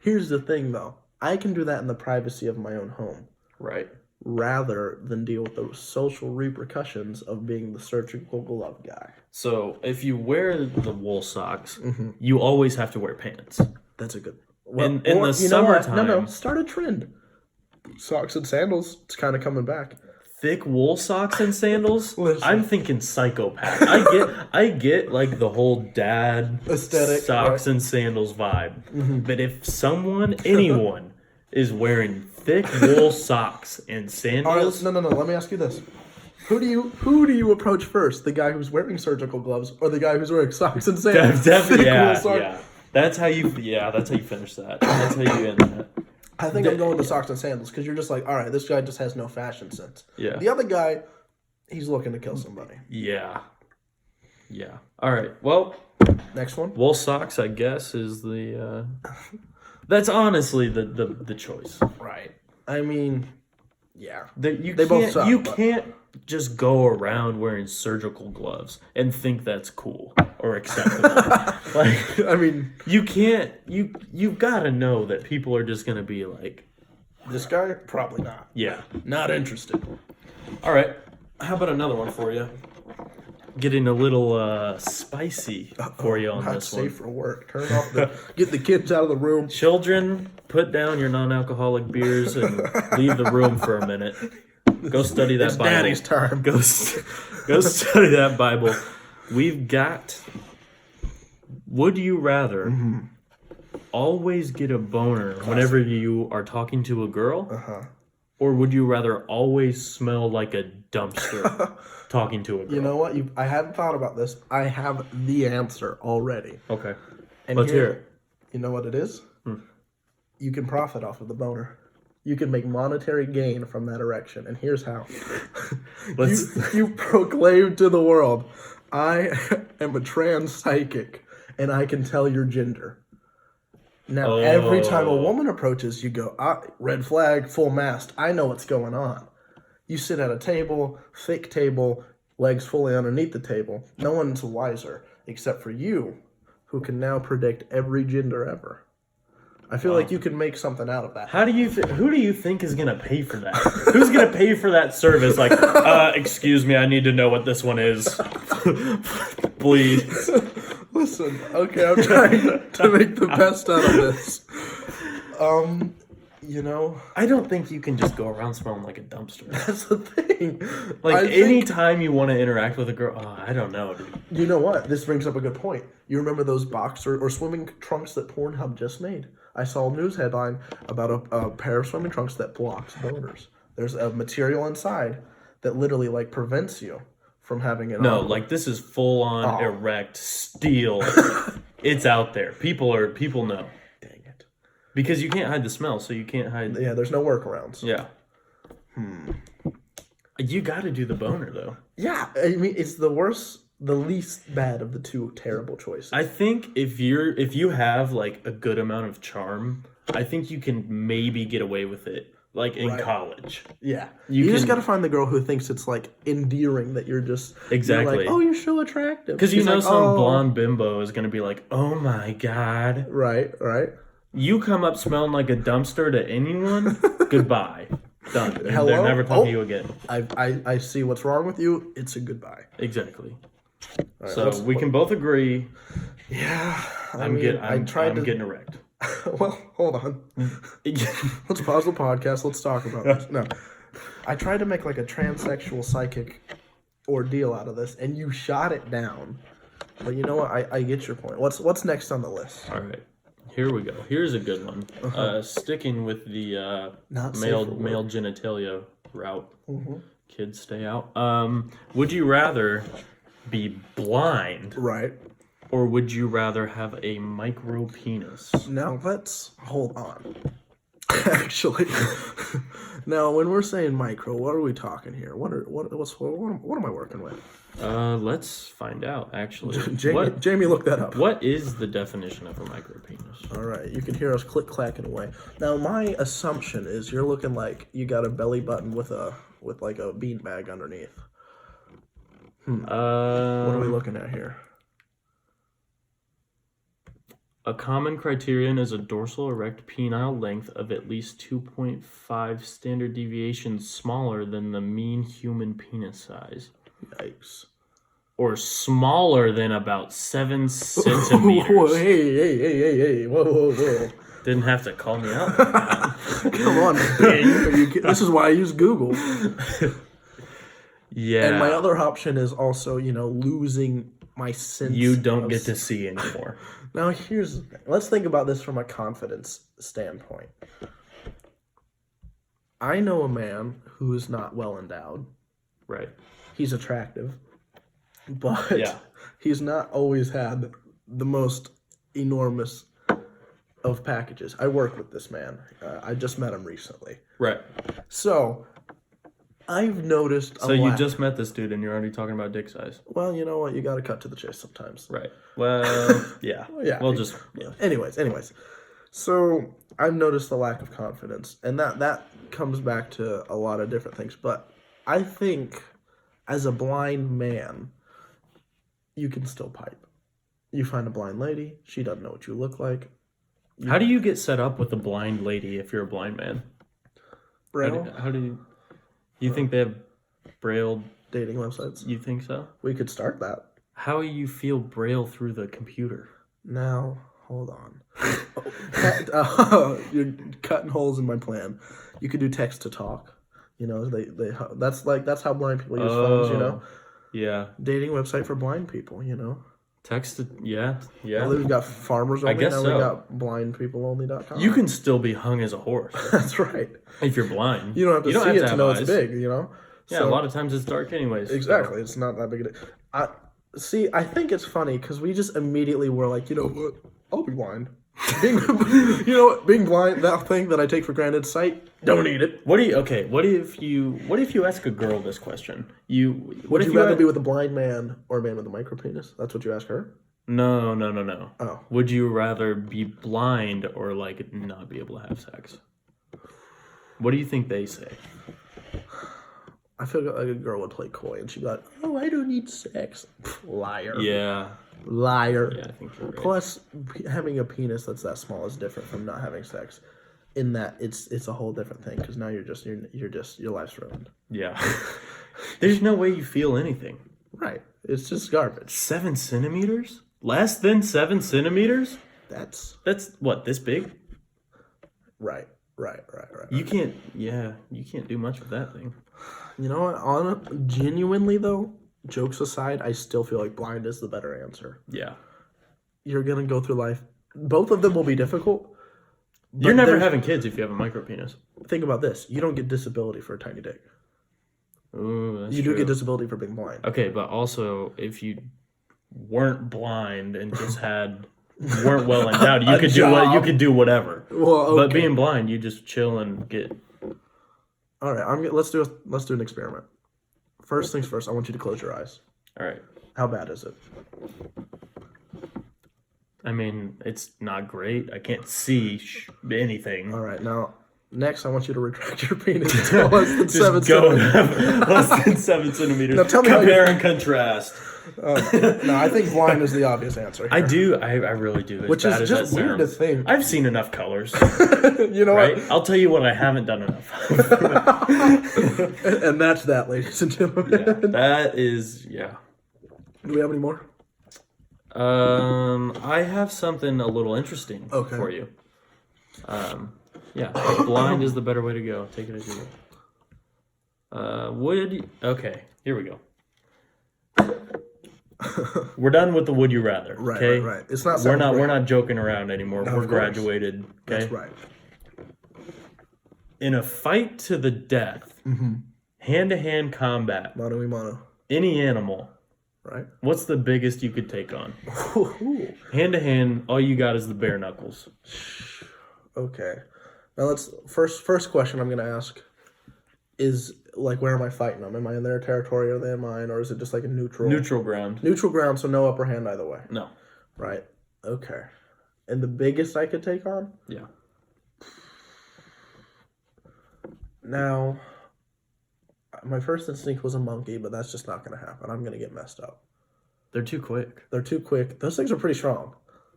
B: Here's the thing, though. I can do that in the privacy of my own home.
A: Right.
B: Rather than deal with the social repercussions of being the surgical glove guy.
A: So, if you wear the wool socks, you always have to wear pants.
B: That's a good...
A: In the summertime...
B: No. Start a trend. Socks and sandals. It's kind of coming back.
A: Thick wool socks and sandals?
B: Listen.
A: I'm thinking psychopath. I get like the whole dad
B: aesthetic
A: socks and sandals vibe. But if anyone is wearing thick wool socks and sandals,
B: no. Let me ask you this: who do you approach first? The guy who's wearing surgical gloves, or the guy who's wearing socks and sandals?
A: Definitely, yeah. That's how you finish that. That's how you end that.
B: I think I'm going to socks and sandals because you're just like, all right, this guy just has no fashion sense.
A: Yeah.
B: The other guy, he's looking to kill somebody.
A: Yeah. Yeah. All right. Well,
B: next one.
A: Wool socks, I guess, is the. That's honestly the choice.
B: Right. I mean, yeah.
A: They both suck. You can't just go around wearing surgical gloves and think that's cool or acceptable.
B: I mean,
A: you can't. You've got to know that people are just gonna be like,
B: this guy probably not.
A: Yeah,
B: not interested.
A: All right. How about another one for you? Getting a little spicy for you on this one.
B: Not safe for work. Turn off get the kids out of the room.
A: Children, put down your non-alcoholic beers and leave the room for a minute. Go study that Bible.
B: Daddy's time.
A: Go study that Bible. We've got. Would you rather always get a boner whenever you are talking to a girl, or would you rather always smell like a dumpster talking to a girl?
B: You know what? I hadn't thought about this. I have the answer already.
A: Okay.
B: And
A: let's hear it.
B: You know what it is? You can profit off of the boner. You can make monetary gain from that erection. And here's how. You proclaim to the world, I am a trans psychic, and I can tell your gender. Now, every time a woman approaches, you go, red flag, full mast. I know what's going on. You sit at a table, thick table, legs fully underneath the table. No one's wiser, except for you, who can now predict every gender ever. I feel like you can make something out of that.
A: Who do you think is gonna pay for that? Who's gonna pay for that service? Like, excuse me, I need to know what this one is, please.
B: Listen, okay, I'm trying to make the best out of this. You know,
A: I don't think you can just go around smelling like a dumpster.
B: That's the thing.
A: Like, anytime you want to interact with a girl, I don't know, dude.
B: You know what? This brings up a good point. You remember those boxer or swimming trunks that Pornhub just made? I saw a news headline about a pair of swimming trunks that blocks boners. There's a material inside that literally, like, prevents you from having it.
A: No, like, this is full-on erect steel. It's out there. People know.
B: Dang it.
A: Because you can't hide the smell, so you can't hide...
B: Yeah, there's no workarounds.
A: Yeah. You got to do the boner, though.
B: Yeah, I mean, it's the least bad of the two terrible choices.
A: I think if you have like a good amount of charm, I think you can maybe get away with it like in
B: Right.
A: college.
B: Yeah.
A: You
B: You just
A: can-
B: got to find the girl who thinks it's like endearing that you're just
A: Exactly.
B: You're like, oh, you're so attractive.
A: Because you
B: She's
A: know
B: like,
A: some
B: "Oh."
A: blonde bimbo is gonna be like, "Oh my god."
B: Right.
A: You come up smelling like a dumpster to anyone, goodbye. Done.
B: Hello?
A: They're never talking
B: Oh.
A: to you again.
B: I see what's wrong with you. It's a goodbye.
A: Exactly.
B: All right,
A: So we can both agree.
B: Yeah.
A: I'm getting erect.
B: Well, hold on. Let's pause the podcast. Let's talk about this. No. I tried to make like a transsexual psychic ordeal out of this, and you shot it down. But you know what? I get your point. What's next on the list?
A: All right. Here we go. Here's a good one. Sticking with the
B: Not safe for work.
A: male genitalia route.
B: Mm-hmm.
A: Kids stay out. Would you rather be blind
B: Right.
A: or would you rather have a micro penis?
B: Now let's hold on. Actually, now when we're saying micro, what are we talking here? What am I working with?
A: Let's find out. Actually,
B: Jamie, look that up.
A: What is the definition of a micro penis?
B: All right, you can hear us click clacking away. Now, my assumption is you're looking like you got a belly button with like a beanbag underneath. What are we looking at here?
A: A common criterion is a dorsal erect penile length of at least 2.5 standard deviations smaller than the mean human penis size.
B: Yikes.
A: Or smaller than about 7 centimeters.
B: Whoa, hey. Whoa.
A: Didn't have to call me out.
B: Come on, Bing. This is why I use Google.
A: Yeah.
B: And my other option is also, losing my sense.
A: You don't get to see anymore.
B: Now, here's the thing. Let's think about this from a confidence standpoint. I know a man who is not well endowed.
A: Right.
B: He's attractive, but he's not always had the most enormous of packages. I work with this man. I just met him recently.
A: Right.
B: So, I've noticed
A: So you just met this dude and you're already talking about dick size.
B: Well, you know what? You got to cut to the chase sometimes.
A: Right. Well, yeah. We'll just... Yeah.
B: Anyways. So, I've noticed the lack of confidence. And that comes back to a lot of different things. But I think as a blind man, you can still pipe. You find a blind lady. She doesn't know what you look like.
A: How do you get set up with a blind lady if you're a blind man?
B: Braille?
A: How do you... You think they have Braille
B: Dating websites?
A: You think so?
B: We could start that.
A: How do you feel Braille through the computer?
B: Now, hold on. You're cutting holes in my plan. You could do text to talk. That's how blind people use phones.
A: Yeah.
B: Dating website for blind people.
A: Text to yeah.
B: Well, we've got farmers only.
A: I guess
B: now
A: so.
B: We got blindpeopleonly.com.
A: You can still be hung as a horse
B: That's right.
A: if you're blind.
B: You don't have to see it to know it's
A: eyes.
B: big.
A: Yeah,
B: So,
A: a lot of times it's dark anyways.
B: Exactly.
A: So.
B: It's not that big a deal. I think it's funny because we just immediately were like, what? I'll be blind. Being blind, that thing that I take for granted, sight, don't need it.
A: What if you ask a girl this question?
B: Would you rather be with a blind man or a man with a micro penis? That's what you ask her?
A: No.
B: Oh.
A: Would you rather be blind or not be able to have sex? What do you think they say?
B: I feel like a girl would play coy and she'd be like, "Oh, I don't need sex." Liar.
A: Yeah.
B: Liar.
A: Yeah, I think you're right.
B: Plus, having a penis that's that small is different from not having sex. In that it's a whole different thing because now you're just your life's ruined.
A: Yeah. There's no way you feel anything.
B: Right. It's just garbage.
A: 7 centimeters? Less than 7 centimeters?
B: That's
A: what, this big?
B: right.
A: You can't do much with that thing.
B: You know what? Genuinely though, jokes aside, I still feel like blind is the better answer.
A: Yeah.
B: You're gonna go through life. Both of them will be difficult.
A: You're never having kids if you have a micro penis.
B: Think about this. You don't get disability for a tiny dick.
A: Ooh, that's
B: You
A: true.
B: do get disability for being blind.
A: Okay, but also if you weren't blind and just weren't well endowed, you could do whatever.
B: Well, okay.
A: But being blind, you just chill and get.
B: All right, let's do an experiment. First things first, I want you to close your eyes.
A: All right.
B: How bad is it?
A: I mean, it's not great. I can't see anything.
B: All right, now Next, I want you to retract your penis to less than
A: Just
B: 7
A: go
B: centimeters.
A: less than 7 centimeters.
B: Now tell me how
A: Compare and contrast.
B: No, I think blind is the obvious answer.
A: I do. I really do.
B: Which is just weird to think.
A: I've seen enough colors.
B: You know
A: Right?
B: what?
A: I'll tell you what I haven't done enough of.
B: And that's that, ladies and gentlemen.
A: Yeah, that is, yeah.
B: Do we have any more?
A: I have something a little interesting for you. Yeah, blind is the better way to go. Take it as you will. Okay, here we go. We're done with the would you rather.
B: Right,
A: okay?
B: right. It's not.
A: We're not joking around anymore.
B: No,
A: We're
B: of course.
A: graduated. Okay.
B: That's right.
A: In a fight to the death, hand-to-hand combat,
B: Mano y mano.
A: any animal,
B: Right.
A: what's the biggest you could take on? Hand-to-hand, all you got is the bare knuckles.
B: Okay. Now let's first question I'm gonna ask is like, where am I fighting them? Am I in their territory or are they in mine, or is it just like a neutral?
A: Neutral ground.
B: Neutral ground, so no upper hand either way.
A: No.
B: Right. Okay. And the biggest I could take on?
A: Yeah.
B: Now, my first instinct was a monkey, but that's just not going to happen. I'm going to get messed up.
A: They're too quick.
B: They're too quick. Those things are pretty strong.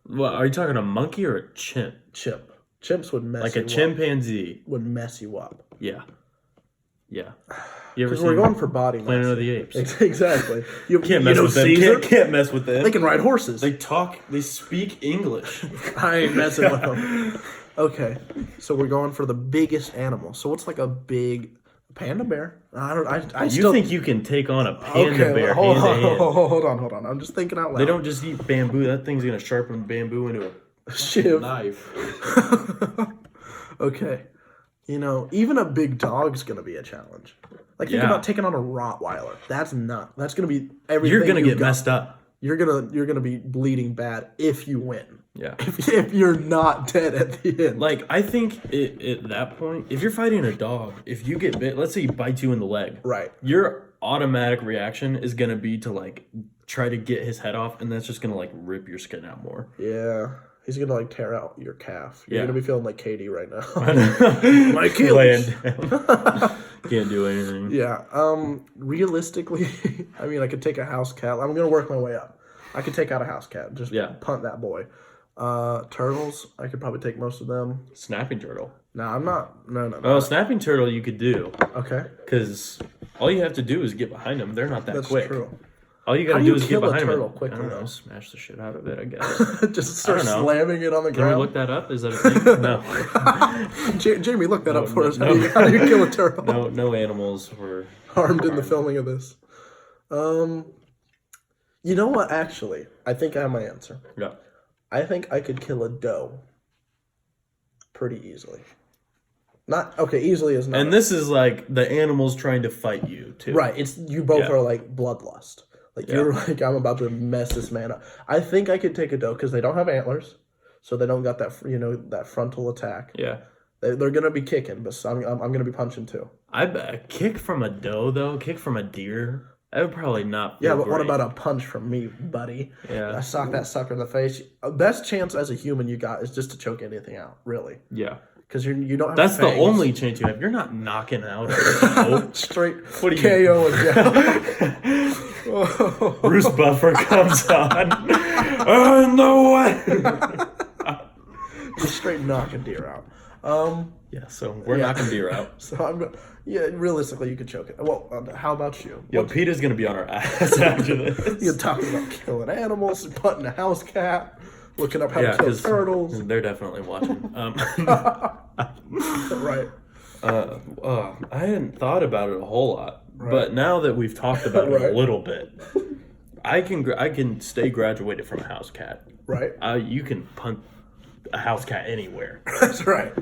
A: Well, are you talking a monkey or a chimp?
B: Chimp. Chimps would mess
A: Like
B: you
A: a
B: up.
A: chimpanzee.
B: Would mess you up.
A: Yeah. Yeah. You ever
B: Because we're
A: seen
B: going for body mass.
A: Planet of the Apes?
B: Exactly. You
A: Can't mess with them.
B: Caesar?
A: Can't mess with them.
B: They can ride horses.
A: They talk. They speak English.
B: I ain't messing with them. Okay, so we're going for the biggest animal. So what's like a big panda bear? I
A: You
B: still
A: think you can take on a panda
B: okay.
A: bear
B: Hold
A: hand to hand?
B: on. I'm just thinking out loud.
A: They don't just eat bamboo. That thing's gonna sharpen bamboo into a
B: shiv.
A: knife.
B: Okay, you know, even a big dog's gonna be a challenge. Like think
A: Yeah.
B: about taking on a Rottweiler. That's gonna be everything.
A: You're gonna
B: you
A: get
B: got.
A: messed up.
B: You're gonna be bleeding bad if you win.
A: Yeah.
B: If you're not dead at the end.
A: Like, I think at that point, if you're fighting a dog, if you get bit, let's say he bites you in the leg.
B: Right.
A: Your automatic reaction is going to be to, like, try to get his head off, and that's just going to, like, rip your skin out more.
B: Yeah. He's gonna like tear out your calf. You're
A: Yeah.
B: gonna be feeling like Katie right now.
A: My
B: Achilles.
A: Can't do anything.
B: Yeah. Realistically, I mean, I could take a house cat. I'm gonna work my way up. I could take out a house cat. Just punt that boy. Turtles, I could probably take most of them.
A: Snapping turtle.
B: No, I'm not. No.
A: Oh, snapping turtle you could do.
B: Okay.
A: Because all you have to do is get behind them. They're not that
B: That's
A: quick.
B: true.
A: All you
B: How
A: gotta
B: do
A: do
B: you
A: is get
B: kill a
A: behind
B: turtle
A: them.
B: quickly,
A: I don't know.
B: though?
A: Smash the shit out of it, I guess.
B: Just start
A: I don't know.
B: slamming it on the
A: Can
B: ground.
A: we look that up? Is that a thing? No.
B: Jamie, look that up for us.
A: no.
B: How do you kill a turtle?
A: No animals were
B: Harmed in the filming of this. You know what? Actually, I think I have my answer.
A: Yeah.
B: I think I could kill a doe pretty easily. Not okay. Easily is not.
A: And this is like the animals trying to fight you too.
B: Right. It's you both are like bloodlust. Like you're like, I'm about to mess this man up. I think I could take a doe because they don't have antlers, so they don't got that that frontal attack.
A: Yeah.
B: They're gonna be kicking, but I'm gonna be punching too.
A: I bet a kick from a doe though, kick from a deer. That would probably not. Feel
B: Yeah, but what
A: great.
B: about a punch from me, buddy?
A: Yeah.
B: I sock that sucker in the face. Best chance as a human you got is just to choke anything out, really,
A: Yeah.
B: because you don't have.
A: That's the
B: fangs.
A: only chance you have. You're not knocking out a doe.
B: Straight
A: What are you-
B: KO and down.
A: Bruce Buffer comes on. Oh no way!
B: Just straight knock a deer out.
A: Yeah, so we're knocking deer out.
B: So realistically, you could choke it. Well, how about you?
A: Yo, Peter's gonna be on our ass after this.
B: You're talking about killing animals, putting a house cat, looking up how to kill
A: 'cause
B: turtles.
A: They're definitely watching.
B: Right.
A: I hadn't thought about it a whole lot, but now that we've talked about it a little bit, I can stay graduated from a house cat.
B: Right.
A: You can punt a house cat anywhere.
B: That's right.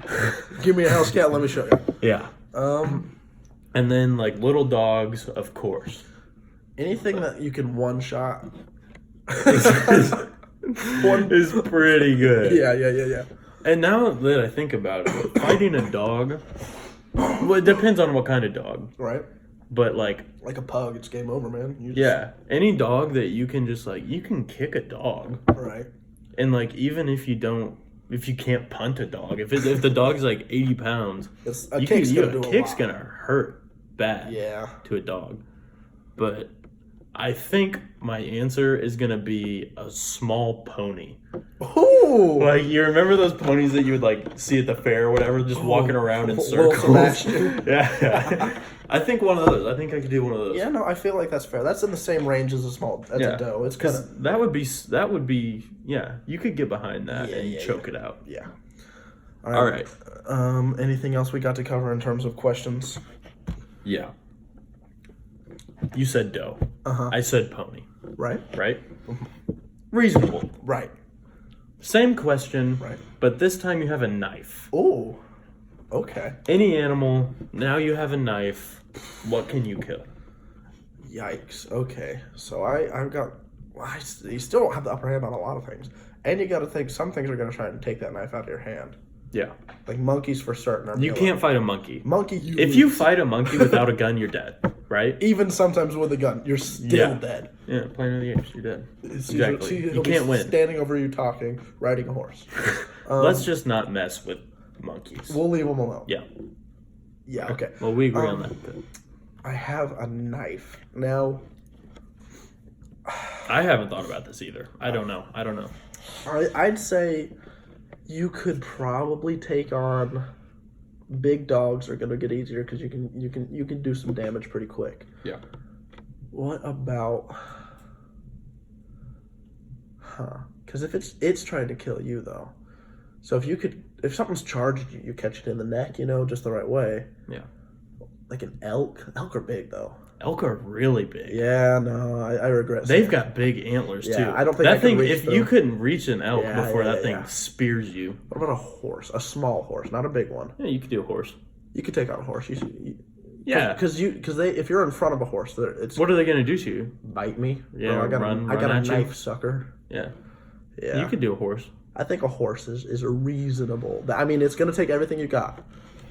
B: Give me a house cat. Let me show you.
A: Yeah. And then like little dogs, of course.
B: Anything that you can one shot.
A: Is pretty good.
B: Yeah.
A: And now that I think about it, fighting a dog, well, it depends on what kind of dog.
B: Right.
A: But like
B: a pug, it's game over, man.
A: Any dog that you can just like, you can kick a dog.
B: Right.
A: And like, even if you don't if you can't punt a dog, if the dog's like 80 pounds,
B: A kick's
A: gonna hurt bad
B: Yeah.
A: to a dog. But I think my answer is gonna be a small pony.
B: Ooh.
A: Like, you remember those ponies that you would like see at the fair or whatever, just walking around in
B: Little
A: circles?
B: Sebastian.
A: Yeah. I think one of those. I think I could do one of those.
B: Yeah, no, I feel like that's fair. That's in the same range as a doe. It's kind of
A: that would be yeah. You could get behind that and choke it out.
B: yeah.
A: All right.
B: Anything else we got to cover in terms of questions?
A: Yeah. You said doe. I said pony.
B: Right.
A: Right. Reasonable.
B: Right.
A: Same question.
B: Right.
A: But this time you have a knife.
B: Oh. Okay.
A: Any animal. Now you have a knife. What can you kill?
B: Yikes. Okay. So I've got. You still don't have the upper hand on a lot of things, and you got to think some things are going to try and take that knife out of your hand.
A: Yeah.
B: Like monkeys for certain.
A: You can't fight a monkey.
B: Monkey.
A: If you fight a monkey without a gun, you're dead. Right?
B: Even sometimes with a gun, you're still dead.
A: Yeah. Planet of the Apes, you're dead. Exactly.
B: He'll
A: You can't
B: be
A: win.
B: Standing over you talking, riding a horse.
A: Let's just not mess with monkeys.
B: We'll leave them alone.
A: Yeah.
B: Yeah. Okay.
A: Well, we agree on that.
B: I have a knife now.
A: I haven't thought about this either. I don't know.
B: I'd say you could probably take on big dogs. Are gonna get easier because you can do some damage pretty quick.
A: Yeah.
B: What about? Because if it's trying to kill you though, so if something's charged you, you catch it in the neck, just the right way.
A: Yeah.
B: Like an elk. Elk are big though.
A: Elk are really big.
B: Yeah, no, I regret.
A: They've got big antlers too.
B: I don't think
A: that
B: I can
A: thing.
B: reach
A: If
B: them.
A: you couldn't reach an elk
B: Yeah,
A: before that thing
B: yeah.
A: spears you.
B: What about a horse? A small horse, not a big one.
A: Yeah, you could do a horse.
B: You could take on a horse.
A: Yeah.
B: Because if you're in front of a horse, it's
A: What are they gonna do to you?
B: bite me.
A: Yeah,
B: Bro, I got a
A: at you.
B: knife sucker.
A: Yeah.
B: Yeah,
A: You could do a horse.
B: I think a horse is reasonable. I mean, it's gonna take everything you got.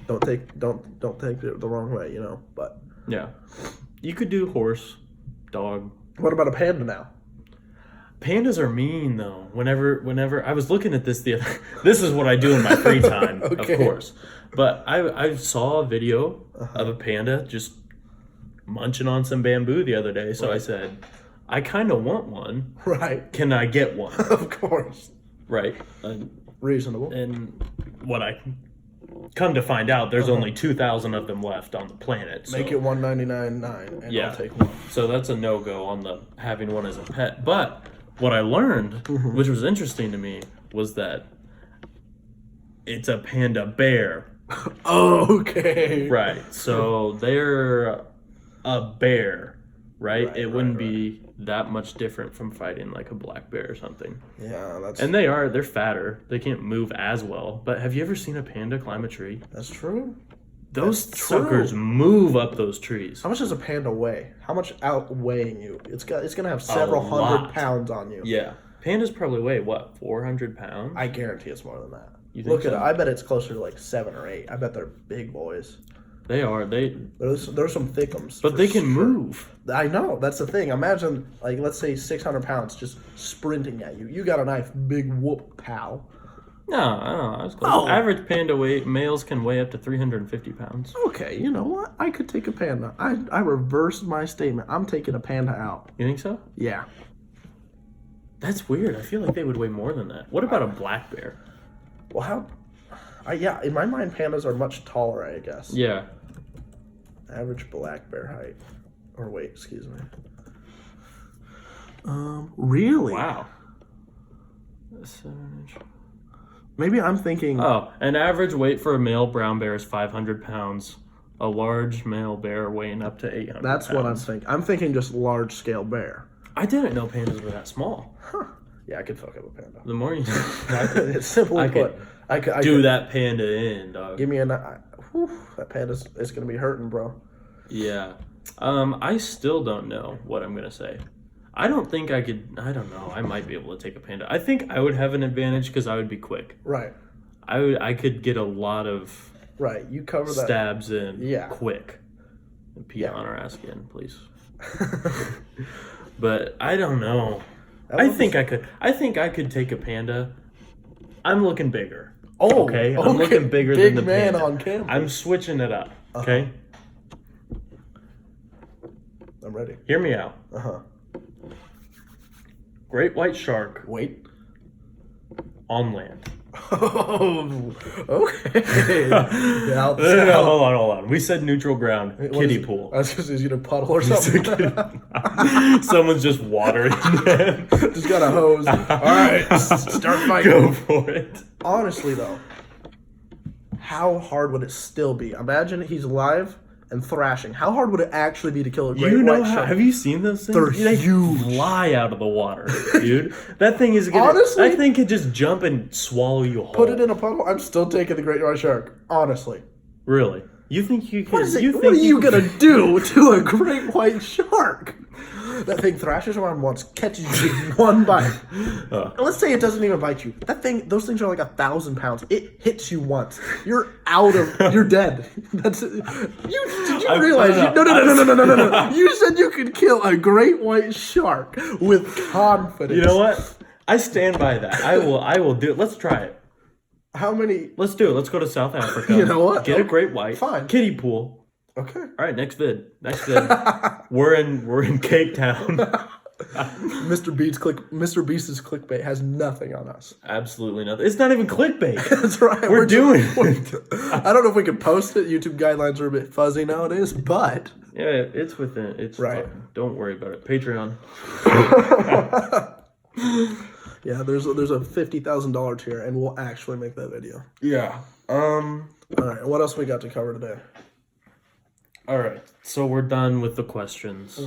B: Don't take it the wrong way, But
A: Yeah. You could do horse, dog.
B: what about a panda now?
A: Pandas are mean though. Whenever I was looking at this this is what I do in my free time,
B: Okay.
A: of course. But I saw a video of a panda just munching on some bamboo the other day. So I said, I kind of want one.
B: Right.
A: Can I get one?
B: Of course.
A: Right.
B: Reasonable.
A: And what I come to find out, there's only 2,000 of them left on the planet. So.
B: Make it $199.9, and
A: Yeah.
B: I'll take one.
A: So that's a no-go on the having one as a pet. But what I learned, which was interesting to me, was that it's a panda bear.
B: Okay.
A: Right. So they're a bear, right? It wouldn't be that much different from fighting like a black bear or something.
B: Yeah, that's
A: And they're fatter. They can't move as well. But have you ever seen a panda climb a tree?
B: that's true.
A: Those
B: That's true.
A: suckers move up those trees.
B: How much does a panda weigh? How much outweighing you? It's gonna have several
A: lot.
B: hundred pounds on you.
A: Yeah. Pandas probably weigh, what, 400 pounds?
B: I guarantee it's more than that.
A: You think
B: Look at
A: so?
B: it. I bet it's closer to like 7 or 8. I bet they're big boys.
A: They are.
B: There's some thickums.
A: But
B: for
A: they can
B: sure.
A: move.
B: I know. That's the thing. Imagine, like, let's say 600 pounds just sprinting at you. You got a knife. Big whoop, pal.
A: No, I don't know. I was close.
B: Oh.
A: Average panda weight, males can weigh up to 350 pounds.
B: Okay, you know what? I could take a panda. I reversed my statement. I'm taking a panda out.
A: You think so?
B: Yeah.
A: That's weird. I feel like they would weigh more than that. What about a black bear?
B: Well, yeah, in my mind, pandas are much taller, I guess.
A: Yeah.
B: Average black bear height. Or weight, excuse me. Really?
A: Wow. 7 inch.
B: Maybe I'm thinking...
A: Oh, an average weight for a male brown bear is 500 pounds. A large male bear weighing up to 800
B: That's
A: pounds.
B: what I'm thinking. I'm thinking just large-scale bear.
A: I didn't know pandas were that small.
B: Huh. Yeah, I could fuck up a panda.
A: The more you
B: It's simply
A: I
B: put. I could
A: do that panda in, dog.
B: Give me that panda's it's gonna be hurting, bro.
A: Yeah. I still don't know what I'm gonna say. I don't think I could. I don't know. I might be able to take a panda. I think I would have an advantage because I would be quick.
B: Right.
A: I could get a lot of
B: Right. You cover that.
A: stabs in
B: Yeah.
A: quick. Pee on our ass again, please. But I don't know. I think I could take a panda I'm looking bigger.
B: Oh,
A: okay. I'm looking bigger
B: big
A: than the
B: man
A: panda.
B: on camera.
A: I'm switching it up. Okay.
B: I'm ready.
A: Hear me out. Great white shark
B: Wait.
A: on land.
B: Oh, okay.
A: No, hold on. We said neutral ground. Kiddie pool.
B: I was just is it a puddle or something?
A: Someone's just watering them.
B: Just got a hose. All right, start fighting.
A: Go for it.
B: Honestly, though, how hard would it still be? Imagine he's alive and thrashing. How hard would it actually be to kill a great white shark?
A: Have you seen those things?
B: They're huge.
A: Fly out of the water, dude. That thing is gonna.
B: Honestly,
A: that thing could just jump and swallow you whole.
B: Put it in a puddle. I'm still taking the great white shark. Honestly.
A: Really? You think you can?
B: What are you gonna do to a great white shark? That thing thrashes around once, catches you one bite. Let's say it doesn't even bite you. Those things are like 1,000 pounds. It hits you once, you're you're dead. That's it. Did you realize? No. You said you could kill a great white shark with confidence.
A: You know what? I stand by that. I will do it. Let's try it.
B: How many?
A: Let's do it. Let's go to South Africa.
B: You know what?
A: Get a great white.
B: Fine.
A: Kiddie pool.
B: Okay.
A: All right, next vid. We're in Cape Town.
B: Mr. Beast's clickbait has nothing on us.
A: Absolutely nothing. It's not even clickbait.
B: That's right.
A: We're doing
B: it. I don't know if we can post it. YouTube guidelines are a bit fuzzy nowadays, but
A: yeah, it's within. It's
B: right.
A: Fine. Don't worry about it. Patreon.
B: Yeah, there's a $50,000 tier, and we'll actually make that video.
A: Yeah.
B: All right. What else we got to cover today?
A: All right, so we're done with the questions,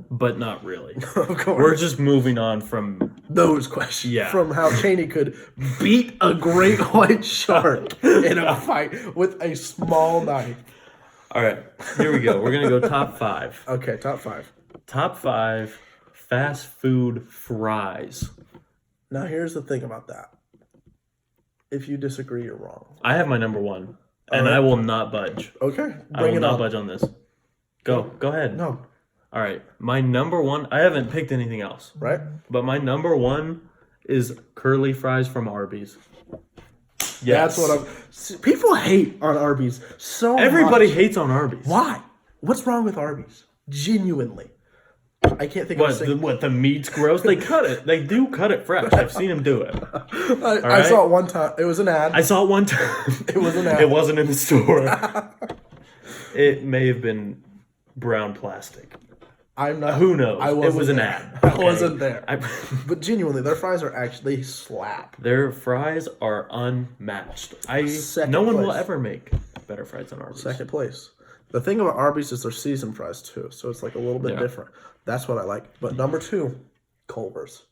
A: but not really.
B: Of course.
A: We're just moving on from
B: those questions.
A: Yeah.
B: From how Cheney could beat a great white shark in a fight with a small knife.
A: All right, here we go. We're going to go top 5.
B: Okay, top 5.
A: Top 5 fast food fries.
B: Now, here's the thing about that. If you disagree, you're wrong.
A: I have my number 1. And
B: right.
A: I will not budge.
B: Okay,
A: I will not budge on this. Go ahead.
B: No.
A: All right, my number 1. I haven't picked anything else.
B: Right.
A: But my number 1 is curly fries from Arby's.
B: Yes. That's what people hate on Arby's so
A: Everybody
B: much.
A: hates on Arby's.
B: Why? What's wrong with Arby's? Genuinely. I can't think of
A: the meat's gross? They cut it. They do cut it fresh. I've seen them do it.
B: I saw it one time. It was an ad.
A: I saw it one time.
B: It was an ad.
A: It wasn't in the store. It may have been brown plastic.
B: I'm not.
A: Who knows?
B: It
A: was an ad.
B: I wasn't there.
A: I,
B: but genuinely, their fries are actually slap.
A: Their fries are unmatched. No one will ever make better fries than Arby's.
B: Second place. The thing about Arby's is they're seasoned fries too, so it's like a little bit different. That's what I like. But number 2, Culver's.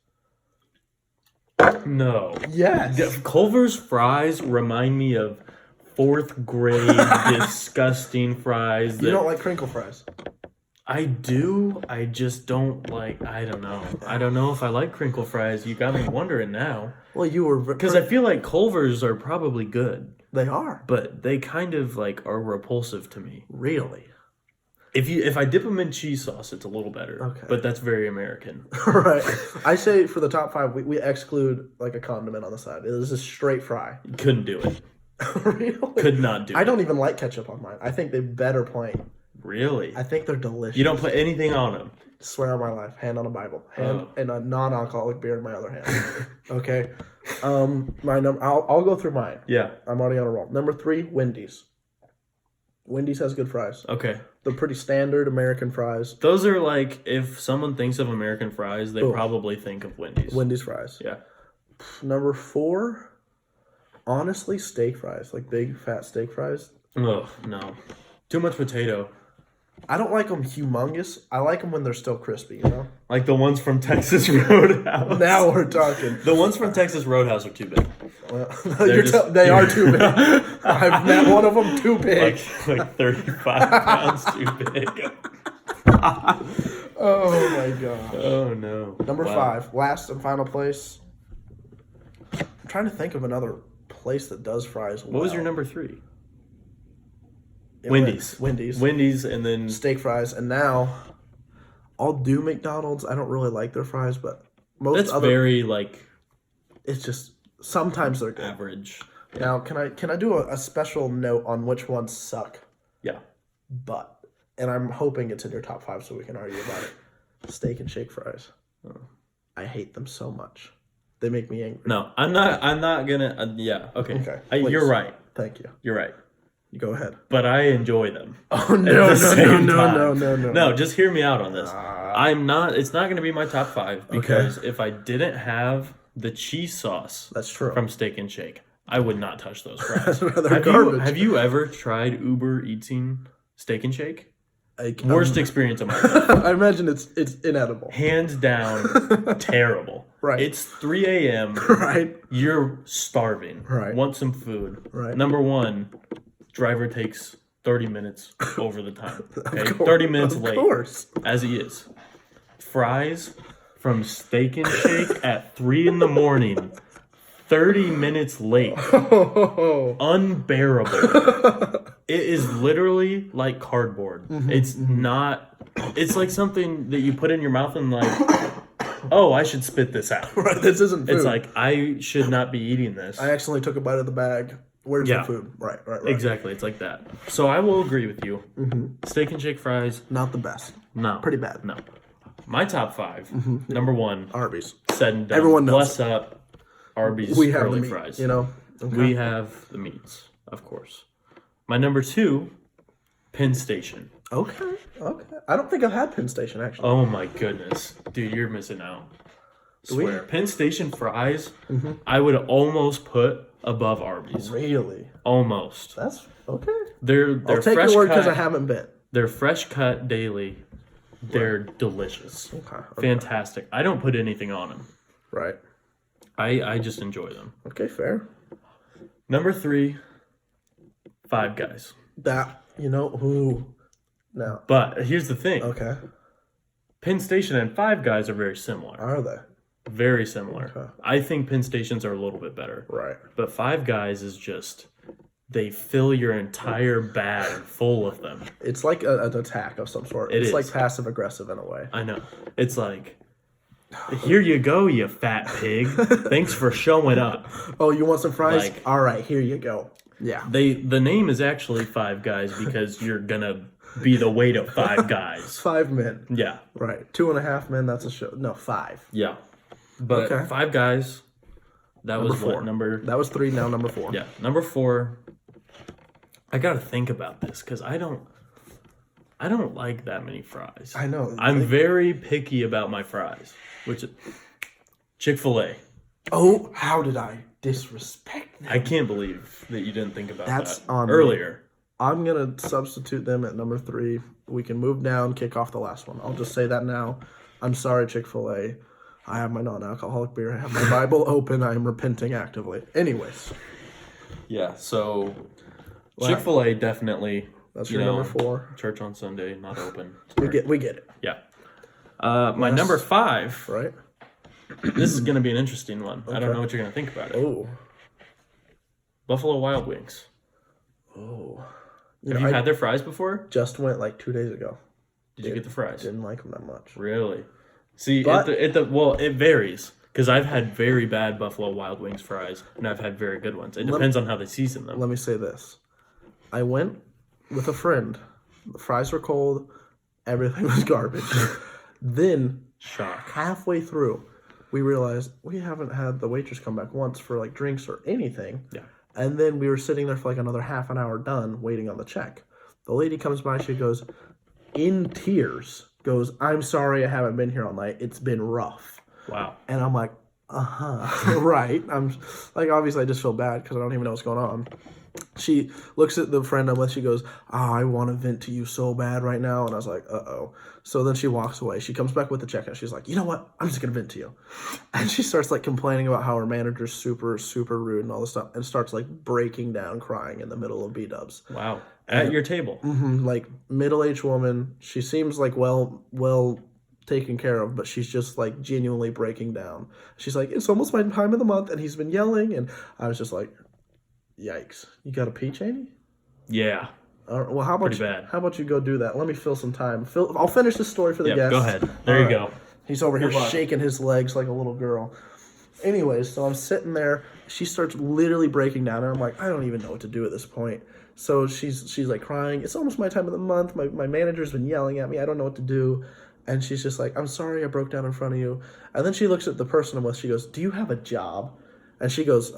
A: No.
B: Yes.
A: Culver's fries remind me of 4th grade disgusting fries.
B: You don't like crinkle fries?
A: I do. I just don't like. I don't know. I don't know if I like crinkle fries. You got me wondering now.
B: Well, you were
A: because I feel like Culver's are probably good.
B: They are,
A: but they kind of like are repulsive to me.
B: Really?
A: If I dip them in cheese sauce, it's a little better.
B: Okay.
A: But that's very American.
B: Right. I say for the top 5, we exclude like a condiment on the side. It is a straight fry.
A: Couldn't do it.
B: Really?
A: Could not do it.
B: I don't even like ketchup on mine. I think they're better plain.
A: Really?
B: I think they're delicious.
A: You don't put anything on them?
B: Swear on my life. Hand on a Bible. Hand and a non-alcoholic beer in my other hand. Okay. My number. I'll go through mine.
A: Yeah.
B: I'm already on a roll. Number 3, Wendy's. Wendy's has good fries.
A: Okay.
B: They're pretty standard American fries.
A: Those are like, if someone thinks of American fries, they probably think of Wendy's.
B: Wendy's fries.
A: Yeah.
B: Number 4, honestly, steak fries. Like big, fat steak fries.
A: Oh, no. Too much potato.
B: I don't like them humongous. I like them when they're still crispy, you know?
A: Like the ones from Texas Roadhouse.
B: Now we're talking.
A: The ones from Texas Roadhouse are too big.
B: Well, they are too big. I've met one of them too big.
A: Like 35 pounds too big.
B: Oh, my God.
A: Oh, no.
B: Number 5, last and final place. I'm trying to think of another place that does fries well.
A: What was your number 3? Wendy's. Wendy's, and then
B: steak fries. And now, I'll do McDonald's. I don't really like their fries, but
A: very like.
B: It's just Sometimes they're good.
A: average.
B: Now, can I do a special note on which ones suck?
A: Yeah.
B: And I'm hoping it's in your top 5 so we can argue about it. Steak and shake fries.
A: Oh.
B: I hate them so much. They make me angry.
A: No, I'm not gonna. Yeah. Okay.
B: Okay.
A: You're right.
B: Thank you.
A: You're right.
B: Go ahead.
A: But I enjoy them.
B: Oh no! No!
A: No, just hear me out on this. I'm not. It's not gonna be my top 5 because if I didn't have the cheese sauce,
B: That's true.
A: from Steak and Shake, I would not touch those fries.
B: They're garbage.
A: Have you ever tried Uber eating Steak and Shake? Worst experience of my life.
B: I imagine it's inedible.
A: Hands down, terrible.
B: Right.
A: It's 3 a.m.
B: Right.
A: You're starving.
B: Right.
A: Want some food.
B: Right.
A: Number 1, driver takes 30 minutes over the time. Okay.
B: Of course.
A: 30 minutes
B: Of
A: late.
B: course.
A: As he is. Fries from Steak and Shake at 3 in the morning. 30 minutes late. Unbearable. It is literally like cardboard. It's not. It's like something that you put in your mouth and like, oh, I should spit this out.
B: Right. This isn't food.
A: It's like, I should not be eating this.
B: I accidentally took a bite of the bag. Where's the food? Right.
A: Exactly. It's like that. So I will agree with you. Steak and Shake fries.
B: Not the best.
A: No.
B: Pretty bad.
A: No. My top 5. Number 1.
B: Arby's.
A: Said and done.
B: Everyone knows.
A: Bless up. Arby's
B: We have the
A: curly
B: meat,
A: fries.
B: you know? Okay.
A: We have the meats, of course. My number 2, Penn Station.
B: Okay. I don't think I've had Penn Station, actually.
A: Oh my goodness. Dude, you're missing out. Swear. Penn Station fries, I would almost put above Arby's.
B: Really?
A: Almost.
B: That's okay.
A: They're
B: I'll take
A: fresh
B: your word because
A: cut.
B: I haven't been.
A: They're fresh cut daily. They're delicious.
B: Okay.
A: Fantastic. I don't put anything on them.
B: Right.
A: I just enjoy them.
B: Okay, fair.
A: Number 3, Five Guys.
B: No.
A: But here's the thing.
B: Okay.
A: Penn Station and Five Guys are very similar.
B: Are they?
A: Very similar.
B: Okay.
A: I think Penn Stations are a little bit better.
B: Right.
A: But Five Guys is just, they fill your entire bag full of them.
B: It's like an attack of some sort.
A: It
B: It's
A: is.
B: like passive aggressive in a way.
A: I know. It's like, here you go, you fat pig. Thanks for showing up.
B: Oh, you want some fries?
A: Like-
B: All right, here you go. Yeah.
A: The name is actually Five Guys because you're gonna be the weight of 5 guys.
B: 5 men.
A: Yeah.
B: Right. 2.5 men, that's a show. No, 5.
A: Yeah. But
B: Okay.
A: 5 Guys, that was
B: 4.
A: what, number...
B: That was 3, now number 4.
A: Yeah. Number 4, I gotta think about this because I don't like that many fries.
B: I know.
A: I'm very picky about my fries, which Chick-fil-A.
B: Oh, how did I disrespect them?
A: I can't believe that you didn't think about
B: That's
A: that
B: on me.
A: earlier.
B: I'm going to substitute them at number 3. We can move down, kick off the last one. I'll just say that now. I'm sorry, Chick-fil-A. I have my non-alcoholic beer. I have my Bible open. I am repenting actively. Anyways.
A: Yeah, so Chick-fil-A definitely.
B: That's your number 4.
A: Church on Sunday, not open.
B: We get it.
A: Yeah. My number 5.
B: Right?
A: This is going to be an interesting one. I don't
B: Okay.
A: know what you're going to think about it.
B: Oh.
A: Buffalo Wild Wings.
B: Oh.
A: Have you had their fries before?
B: Just went like 2 days ago.
A: Did you get the fries?
B: Didn't like them that much.
A: Really? See,
B: But-
A: it varies. Because I've had very bad Buffalo Wild Wings fries, and I've had very good ones. It depends on how they season them.
B: Let me say this. I went with a friend. The fries were cold. Everything was garbage. Then,
A: Shock.
B: halfway through, we realized we haven't had the waitress come back once for like drinks or anything.
A: Yeah.
B: And then we were sitting there for like another half an hour done waiting on the check. The lady comes by, she goes, in tears, goes, I'm sorry I haven't been here all night. It's been rough.
A: Wow.
B: And I'm like, right. I'm like, obviously I just feel bad because I don't even know what's going on. She looks at the friend I'm with. She goes, I want to vent to you so bad right now. And I was like, uh-oh. So then she walks away. She comes back with the check and she's like, you know what? I'm just going to vent to you. And she starts like complaining about how her manager's super, super rude and all this stuff. And starts like breaking down crying in the middle of B-dubs.
A: Wow. At your table.
B: Like middle-aged woman. She seems like well taken care of, but she's just like genuinely breaking down. She's like, it's almost my time of the month. And he's been yelling. And I was just like, yikes. You got a pee, Cheney?
A: Yeah.
B: Well, how about
A: Pretty bad.
B: How about you go do that? Let me fill some time. I'll finish this story for the guests.
A: Go ahead. There you go.
B: He's over here
A: Good luck.
B: shaking his legs like a little girl. Anyways, so I'm sitting there. she starts literally breaking down, and I'm like, I don't even know what to do at this point. So she's like crying. It's almost my time of the month. My manager's been yelling at me. I don't know what to do. And she's just like, I'm sorry I broke down in front of you. And then she looks at the person I'm with. She goes, do you have a job? And she goes,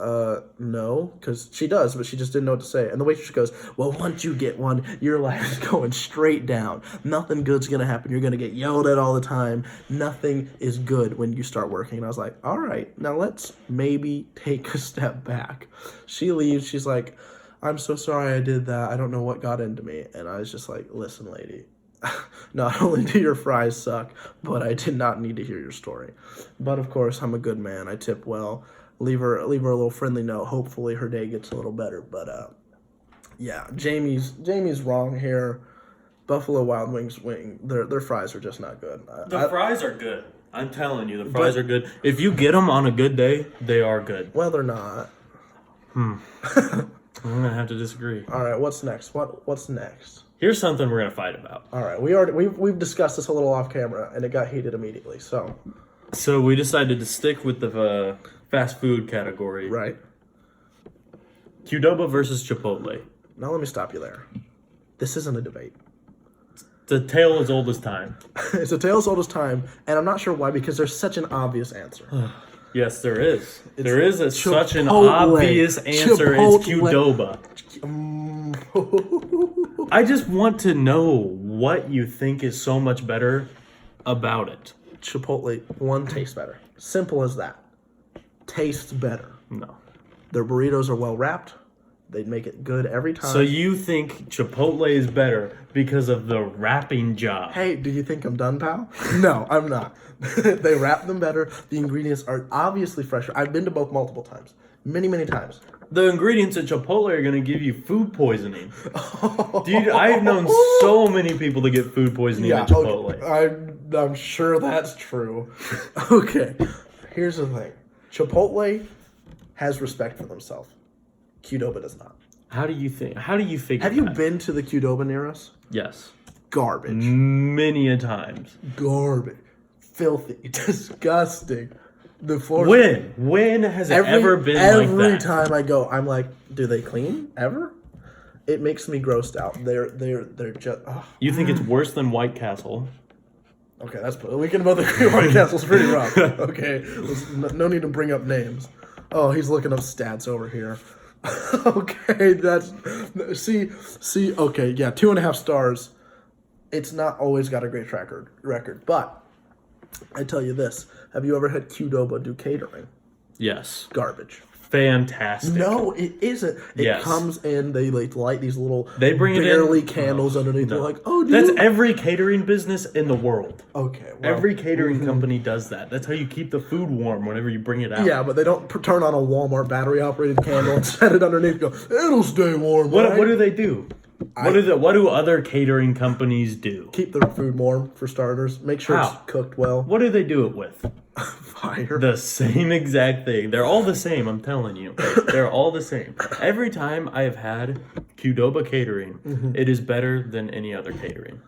B: no, because she does, but she just didn't know what to say. And the waitress goes, well, once you get one, your life is going straight down. Nothing good's going to happen. You're going to get yelled at all the time. Nothing is good when you start working. And I was like, all right, now let's maybe take a step back. She leaves. She's like, I'm so sorry I did that. I don't know what got into me. And I was just like, listen, lady, not only do your fries suck, but I did not need to hear your story. But of course, I'm a good man. I tip well. Leave her a little friendly note. Hopefully her day gets a little better. But yeah, Jamie's wrong here. Buffalo Wild Wings their fries are just not good.
A: The fries are good. I'm telling you, the fries are good. If you get them on a good day, they are good.
B: Well, they're not.
A: I'm gonna have to disagree.
B: All right, what's next? What's next?
A: Here's something we're gonna fight about.
B: All right, we've discussed this a little off camera, and it got heated immediately. So
A: we decided to stick with the fast food category.
B: Right.
A: Qdoba versus Chipotle.
B: Now let me stop you there. This isn't a debate.
A: It's a tale as old as time.
B: It's a tale as old as time, and I'm not sure why, because there's such an obvious answer.
A: Yes, there is. There is such an
B: Chipotle.
A: obvious answer. It's Qdoba. I just want to know what you think is so much better about it.
B: Chipotle, one, tastes better. Simple as that. Tastes better.
A: No.
B: Their burritos are well wrapped. They make it good every time.
A: So you think Chipotle is better because of the wrapping job?
B: Hey, do you think I'm done, pal? No, I'm not. They wrap them better. The ingredients are obviously fresher. I've been to both multiple times. Many, many times.
A: The ingredients at Chipotle are going to give you food poisoning. Dude, I've known so many people to get food poisoning at Chipotle.
B: Okay. I'm sure that's true. Okay, here's the thing. Chipotle has respect for themselves. Qdoba does not.
A: How do you think? How do you figure
B: Have you
A: that?
B: been to the Qdoba near us?
A: Yes.
B: Garbage.
A: Many a times.
B: Garbage. Filthy. Disgusting. The floor.
A: When has it ever been like that?
B: Every time I go, I'm like, do they clean ever? It makes me grossed out. They're just. Ugh.
A: You think it's worse than White Castle?
B: Okay, we can both agree White Castle's pretty rough. Okay, no need to bring up names. Oh, he's looking up stats over here. Okay, see. Okay, yeah, 2.5 stars. It's not always got a great record, but I tell you this: have you ever had Qdoba do catering?
A: Yes.
B: Garbage.
A: Fantastic.
B: No, it isn't. It comes in. They light these little.
A: They bring
B: barely
A: it in,
B: candles underneath.
A: No.
B: They're like, oh,
A: that's every catering business in the world.
B: Okay, well,
A: every catering company does that. That's how you keep the food warm whenever you bring it out.
B: Yeah, but they don't turn on a Walmart battery-operated candle and set it underneath. And go, it'll stay warm.
A: What
B: right?
A: do they do? What do other catering companies do?
B: Keep their food warm for starters. Make sure it's cooked well.
A: What do they do it with?
B: Fire.
A: The same exact thing. They're all the same, I'm telling you. They're all the same. Every time I have had Qdoba catering, it is better than any other catering.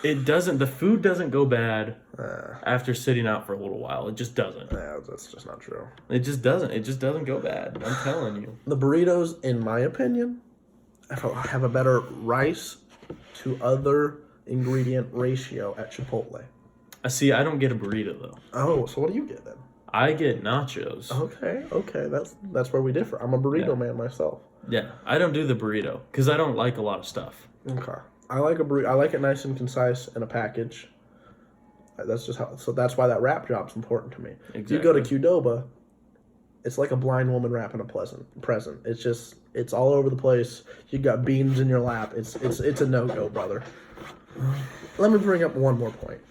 A: The food doesn't go bad after sitting out for a little while. It just doesn't.
B: Yeah, that's just not true.
A: It just doesn't go bad. I'm telling you.
B: The burritos, in my opinion, have a better rice to other ingredient ratio at Chipotle.
A: See, I don't get a burrito though.
B: Oh, so what do you get then?
A: I get nachos.
B: Okay, that's where we differ. I'm a burrito man myself.
A: Yeah, I don't do the burrito because I don't like a lot of stuff.
B: Okay, I like a burrito. I like it nice and concise in a package. That's just how. So that's why that wrap job's important to me.
A: Exactly.
B: You go to Qdoba, it's like a blind woman wrapping a present. It's all over the place. You got beans in your lap. It's a no-go, brother. Let me bring up one more point.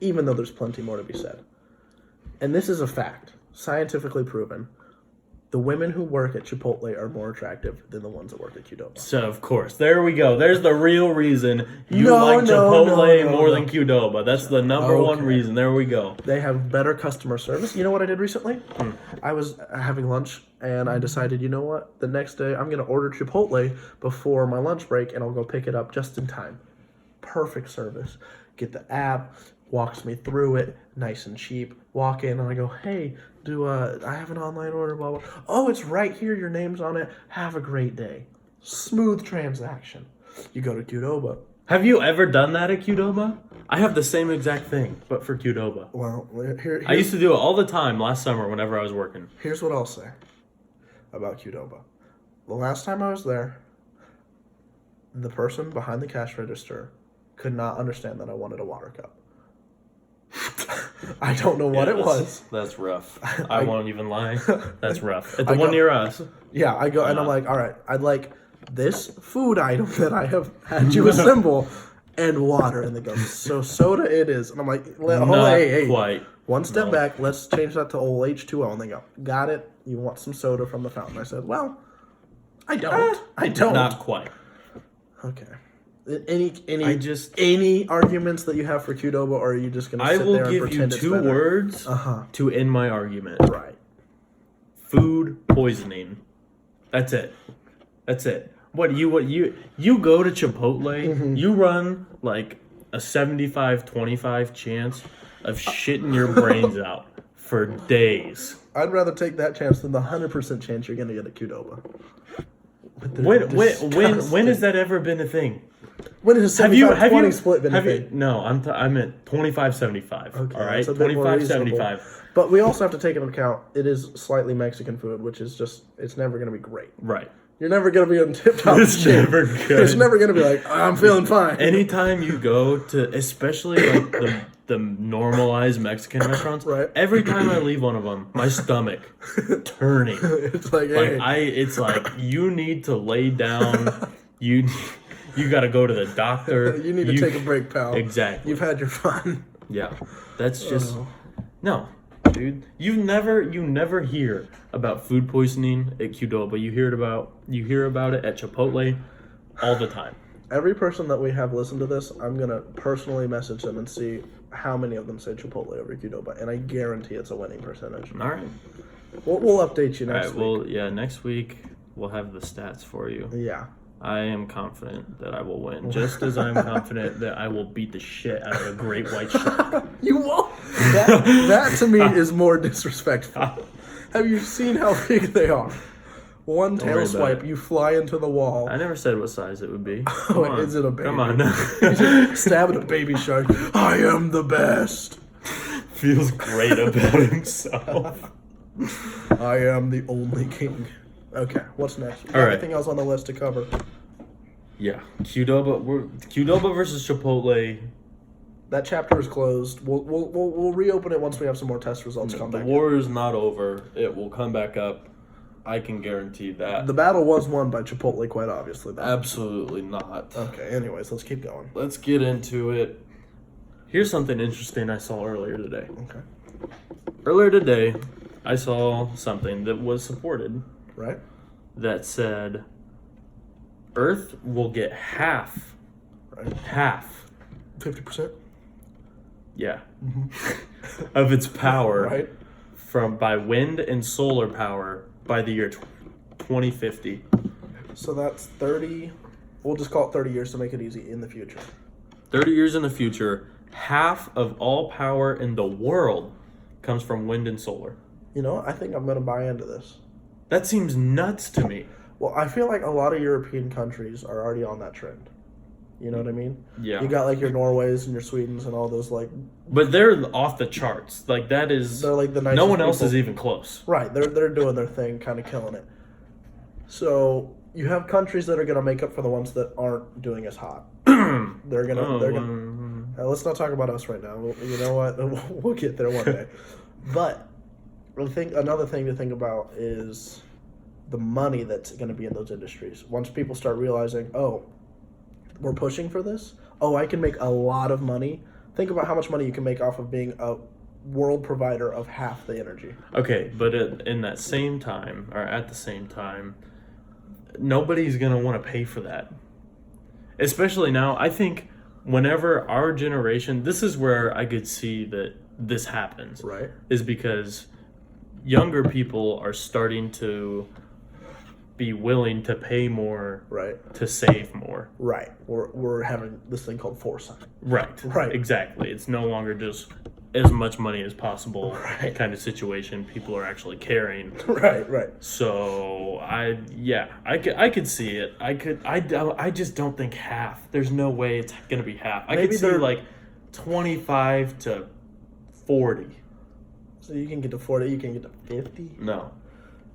B: Even though there's plenty more to be said. And this is a fact, scientifically proven. The women who work at Chipotle are more attractive than the ones that work at Qdoba.
A: So, of course, there we go. There's the real reason you like Chipotle more than Qdoba. That's the number one reason. There we go.
B: They have better customer service. You know what I did recently? I was having lunch, and I decided, you know what? The next day, I'm going to order Chipotle before my lunch break, and I'll go pick it up just in time. Perfect service. Get the app. Walks me through it, nice and cheap. Walk in and I go, hey, I have an online order, blah, blah. Oh, it's right here. Your name's on it. Have a great day. Smooth transaction. You go to Qdoba.
A: Have you ever done that at Qdoba? I have the same exact thing, but for Qdoba.
B: Well,
A: I used to do it all the time last summer whenever I was working.
B: Here's what I'll say about Qdoba. The last time I was there, the person behind the cash register could not understand that I wanted a water cup. I don't know what it was.
A: That's rough. I won't even lie. That's rough. At the one near us.
B: Yeah, I go and I'm like, all right, I'd like this food item that I have had you assemble and water. And they go, so soda it is. And I'm like, hey,
A: quite.
B: One step back, let's change that to old H2O. And they go, got it. You want some soda from the fountain. I said, well, I don't. I don't.
A: Not quite.
B: Okay. Any arguments that you have for Qdoba, or are you just going to sit there and pretend it's better?
A: I will give you 2 words to end my argument.
B: Right.
A: Food poisoning. That's it. What you go to Chipotle, you run like a 75-25 chance of shitting your brains out for days.
B: I'd rather take that chance than the 100% chance you're going to get a Qdoba.
A: When has that ever been a thing?
B: When is a 75-20 split been a thing?
A: No, I meant 25-75. Okay, all right, 25-75.
B: But we also have to take into account it is slightly Mexican food, which is just it's never going to be great.
A: Right.
B: You're never going to be on tip-top
A: It's
B: shape.
A: never good.
B: It's never going to be like, I'm feeling fine.
A: Anytime you go to, especially like the normalized Mexican restaurants,
B: right.
A: Every time I leave one of them, my stomach turning.
B: It's like, hey.
A: It's like you need to lay down. You got to go to the doctor.
B: You need to take a break, pal.
A: Exactly.
B: You've had your fun.
A: Yeah, that's just no, dude. You never hear about food poisoning at Qdoba. You hear about it at Chipotle all the time.
B: Every person that we have listened to this, I'm going to personally message them and see how many of them say Chipotle over Qdoba, and I guarantee it's a winning percentage.
A: All right.
B: We'll update you next week.
A: Well, yeah, next week we'll have the stats for you.
B: Yeah.
A: I am confident that I will win, just as I'm confident that I will beat the shit out of a great white shark.
B: You won't. That to me is more disrespectful. Have you seen how big they are? One tail swipe, you fly into the wall.
A: I never said what size it would be.
B: Is it a baby?
A: Come on.
B: Stabbing a baby shark. I am the best.
A: Feels great about himself.
B: I am the only king. Okay, what's next?
A: All right.
B: Anything else on the list to cover?
A: Yeah, Qdoba versus Chipotle.
B: That chapter is closed. We'll reopen it once we have some more test results come back.
A: The war is not over. It will come back up. I can guarantee that.
B: The battle was won by Chipotle, quite obviously, though.
A: Absolutely not.
B: Okay, anyways, let's keep going.
A: Let's get into it. Here's something interesting I saw earlier today.
B: Okay.
A: Earlier today, I saw something that was supported.
B: Right.
A: That said, Earth will get half.
B: Right.
A: Half.
B: 50%?
A: Yeah. Of its power.
B: Right.
A: By wind and solar power by the year 2050.
B: So that's 30, we'll just call it 30 years to make it easy, in the future.
A: 30 years in the future, half of all power in the world comes from wind and solar.
B: You know, I think I'm going to buy into this.
A: That seems nuts to me.
B: Well, I feel like a lot of European countries are already on that trend. You know what I mean?
A: Yeah.
B: You got like your Norways and your Swedens and all those like.
A: But they're off the charts. Like that is.
B: They're like the nicest
A: no one else
B: people.
A: is even close.
B: Right. They're doing their thing, kind of killing it. So you have countries that are going to make up for the ones that aren't doing as hot. They're gonna. Let's not talk about us right now. You know what? We'll get there one day. But I think another thing to think about is the money that's going to be in those industries. Once people start realizing, oh, we're pushing for this. Oh, I can make a lot of money. Think about how much money you can make off of being a world provider of half the energy.
A: Okay, but in that same time, or at the same time, nobody's going to want to pay for that. Especially now, I think whenever our generation, this is where I could see that this happens.
B: Right.
A: Is because younger people are starting to be willing to pay more
B: Right.
A: to save more.
B: Right. We're having this thing called foresight.
A: Right.
B: Right.
A: Exactly. It's no longer just as much money as possible
B: Right.
A: kind of situation people are actually carrying.
B: Right. Right.
A: So I could see it. I just don't think half. There's no way it's gonna be half. I
B: Maybe
A: could see
B: they're-
A: like 25 to 40.
B: So you can get to 40. You can get to 50.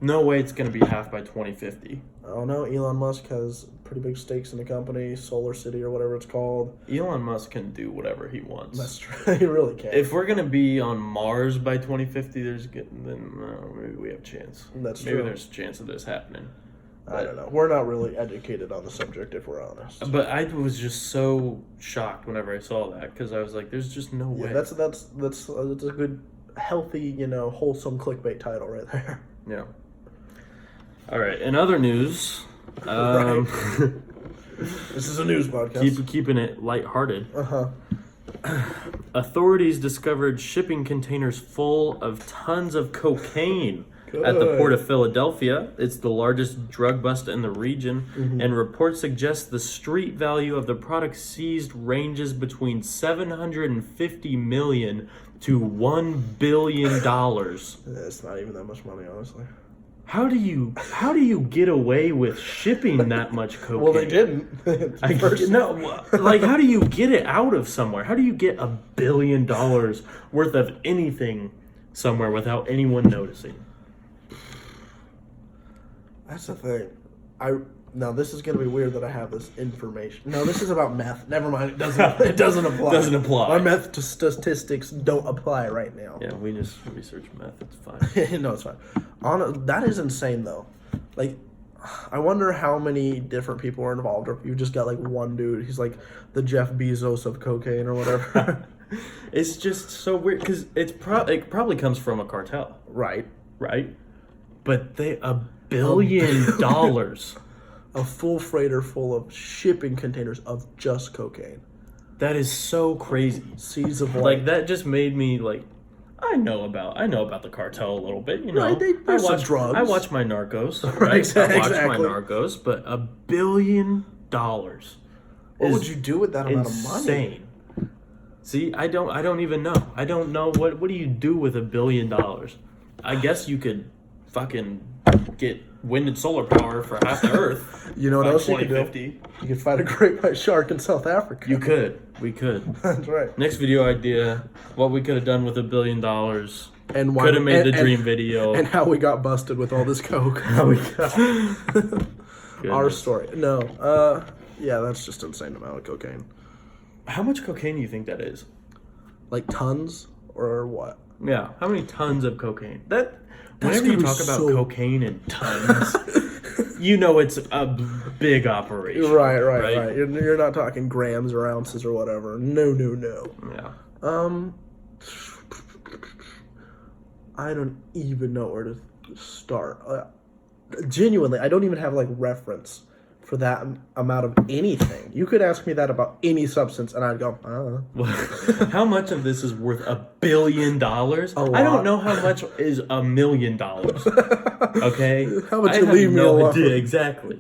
A: No way it's gonna be half by 2050.
B: I don't know. Elon Musk has pretty big stakes in the company, Solar City or whatever it's called.
A: Elon Musk can do whatever he wants.
B: That's true. He really can.
A: If we're gonna be on Mars by 2050, maybe we have a chance.
B: That's
A: maybe
B: true.
A: there's a chance of this happening.
B: I don't know. We're not really educated on the subject, if we're honest.
A: But I was just so shocked whenever I saw that because I was like, "There's just no way."
B: Yeah, that's a good, healthy, wholesome clickbait title right there.
A: Yeah. All right. In other news,
B: This is a news podcast.
A: keeping it lighthearted.
B: Uh-huh.
A: Authorities discovered shipping containers full of tons of cocaine at the
B: Good.
A: port of Philadelphia. It's the largest drug bust in the region, and reports suggest the street value of the product seized ranges between $750 million to $1 billion.
B: It's not even that much money, honestly.
A: How do you get away with shipping that much cocaine?
B: Well, they didn't.
A: How do you get it out of somewhere? How do you get $1 billion worth of anything somewhere without anyone noticing?
B: That's the thing. Now this is gonna be weird that I have this information. No, this is about meth. Never mind. It doesn't. It doesn't apply.
A: Doesn't apply.
B: My meth statistics don't apply right now.
A: Yeah, we just research meth. It's fine.
B: No, it's fine. That is insane though. Like, I wonder how many different people are involved, or if you just got like one dude. He's like the Jeff Bezos of cocaine or whatever.
A: It's just so weird because it probably comes from a cartel,
B: Right.
A: but $1 billion.
B: A full freighter full of shipping containers of just cocaine.
A: That is so crazy.
B: Seas of
A: Like that just made me like. I know about the cartel a little bit, you know.
B: Right, there's some drugs.
A: I watch my Narcos,
B: Right,
A: right? I
B: exactly.
A: watch my Narcos, but $1 billion.
B: What would you do with that amount of money?
A: Insane. See, I don't even know. I don't know what do you do with $1 billion? I guess you could fucking get wind and solar power for half the Earth.
B: You know what
A: by
B: else you could do?
A: 2050.
B: You could fight a great white shark in South Africa.
A: You could. We could.
B: That's right.
A: Next video idea: what we could have done with $1 billion.
B: And why
A: Could have made the
B: and-
A: dream video.
B: And how we got busted with all this coke. Our
A: Goodness.
B: story. No. Yeah, that's just insane amount of cocaine.
A: How much cocaine do you think that is?
B: Like tons or what?
A: Yeah. How many tons of cocaine?
B: That's
A: Whenever you
B: gonna be
A: talk about
B: so-
A: cocaine in tons, you know it's a big operation.
B: Right. You're not talking grams or ounces or whatever. No.
A: Yeah.
B: I don't even know where to start. Genuinely, I don't even have like reference for that amount of anything. You could ask me that about any substance, and I'd go, I don't know.
A: How much of this is worth $1 billion? I
B: lot.
A: don't know how much is $1 million. Okay.
B: How about
A: I
B: you
A: have
B: leave me
A: no
B: alone?
A: idea, exactly.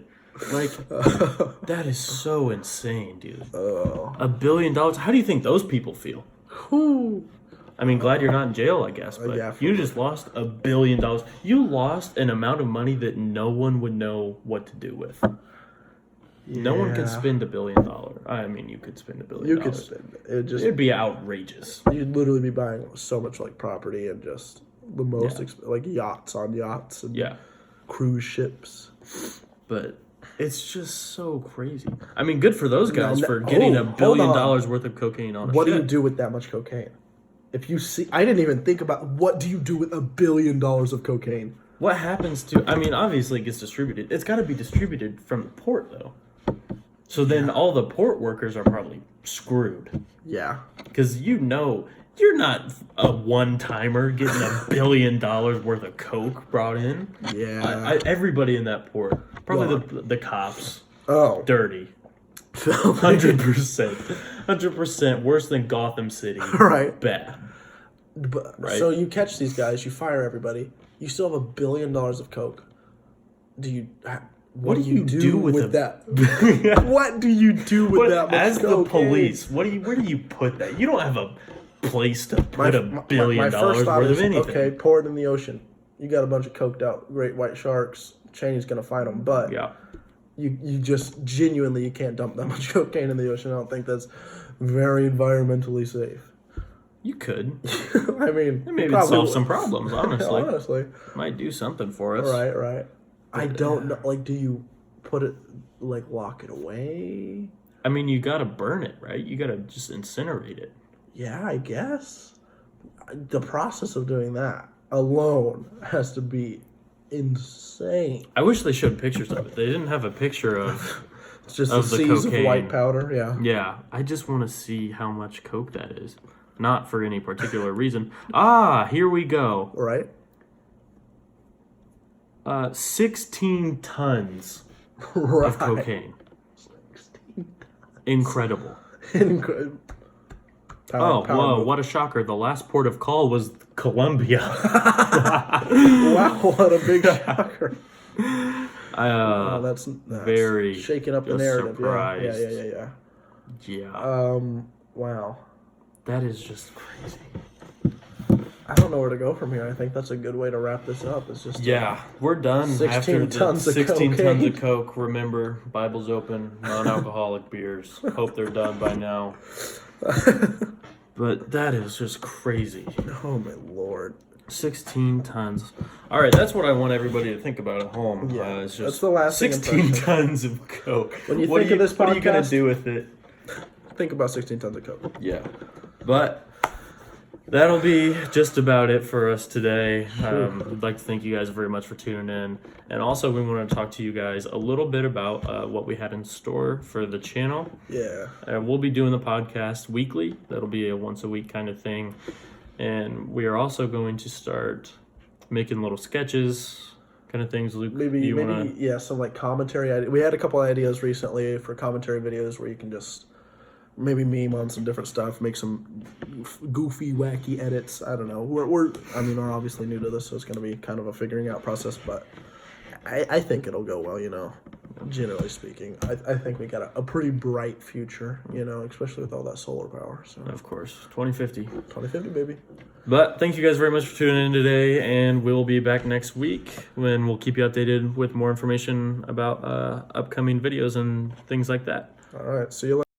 A: Like that is so insane, dude. $1 billion. How do you think those people feel?
B: Whew.
A: I mean, glad you're not in jail, I guess, but
B: yeah,
A: you just lost $1 billion. You lost an amount of money that no one would know what to do with. No one could
B: Yeah.
A: spend $1 billion. I mean, you could spend $1 billion.
B: You could spend it.
A: It'd be outrageous.
B: You'd literally be buying so much like property and just the most
A: Yeah.
B: like yachts on yachts and
A: Yeah,
B: cruise ships.
A: but it's just so crazy. I mean, good for those guys
B: No,
A: for getting
B: oh,
A: $1 billion
B: hold on.
A: worth of cocaine on a
B: What do you
A: ship.
B: do with that much cocaine? If you see, I didn't even think about what do you do with $1 billion of cocaine.
A: What happens to? I mean, obviously it gets distributed. It's got to be distributed from the port, though. So then all the port workers are probably screwed
B: Yeah.
A: because you're not a one-timer getting $1 billion worth of coke brought in.
B: Yeah.
A: Everybody in that port, probably
B: Well,
A: the cops,
B: Oh.
A: dirty. 100% worse than Gotham City.
B: Right.
A: Bad.
B: But,
A: Right.
B: So you catch these guys, you fire everybody, you still have $1 billion of coke. what do you do with that? What do you do with that much
A: as
B: cocaine?
A: the police? Where do you put that? You don't have a place to put $1 billion
B: first thought
A: worth
B: is,
A: of anything.
B: okay, pour it in the ocean. You got a bunch of coked out great white sharks. Cheney's gonna fight them, but
A: Yeah.
B: you just genuinely you can't dump that much cocaine in the ocean. I don't think that's very environmentally safe.
A: You could.
B: I mean,
A: Maybe
B: probably
A: solve
B: would.
A: some problems, honestly.
B: Honestly,
A: Might do something for us.
B: right. I don't know. Like, do you put it lock it away?
A: I mean, you gotta burn it, right? You gotta just incinerate it.
B: Yeah, I guess. The process of doing that alone has to be insane.
A: I wish they showed pictures of it. They didn't have a picture of.
B: It's just
A: Of
B: the
A: the
B: seas
A: cocaine.
B: of white powder. Yeah.
A: Yeah, I just want to see how much coke that is. Not for any particular reason. Ah, here we go.
B: Right.
A: 16 tons
B: Right.
A: of cocaine. Incredible.
B: Incredible.
A: Oh, whoa, what a shocker. The last port of call was Colombia.
B: Wow, what a big shocker. That's
A: very
B: shaking up the
A: just
B: narrative.
A: surprised.
B: Yeah.
A: Yeah,
B: Wow.
A: that is just crazy.
B: I don't know where to go from here. I think that's a good way to wrap this up. It's just
A: Yeah, we're done
B: 16
A: after
B: tons
A: the
B: of
A: 16 tons
B: cocaine.
A: of coke. Remember, Bible's open, non-alcoholic beers. Hope they're done by now. But that is just crazy.
B: Oh my lord.
A: 16 tons. All right, that's what I want everybody to think about at home.
B: Yeah,
A: it's
B: that's
A: just
B: the lasting
A: 16
B: impression.
A: tons of coke.
B: When you
A: what
B: think of this
A: what are you gonna
B: podcast-
A: do with it?
B: Think about 16 tons of coke.
A: Yeah, but that'll be just about it for us today. We'd like to thank you guys very much for tuning in, and also we want to talk to you guys a little bit about what we had in store for the channel.
B: Yeah.
A: We'll be doing the podcast weekly. That'll be a once a week kind of thing, and we are also going to start making little sketches, kind of things. Luke,
B: Maybe
A: wanna...
B: yeah, some commentary. We had a couple ideas recently for commentary videos where you can just maybe meme on some different stuff, make some goofy, wacky edits. I don't know. We're obviously new to this, so it's going to be kind of a figuring out process, but I think it'll go well, generally speaking. I think we got a pretty bright future, especially with all that solar power. So
A: Of course, 2050.
B: 2050, baby.
A: But thank you guys very much for tuning in today, and we'll be back next week when we'll keep you updated with more information about upcoming videos and things like that.
B: All right. See you later.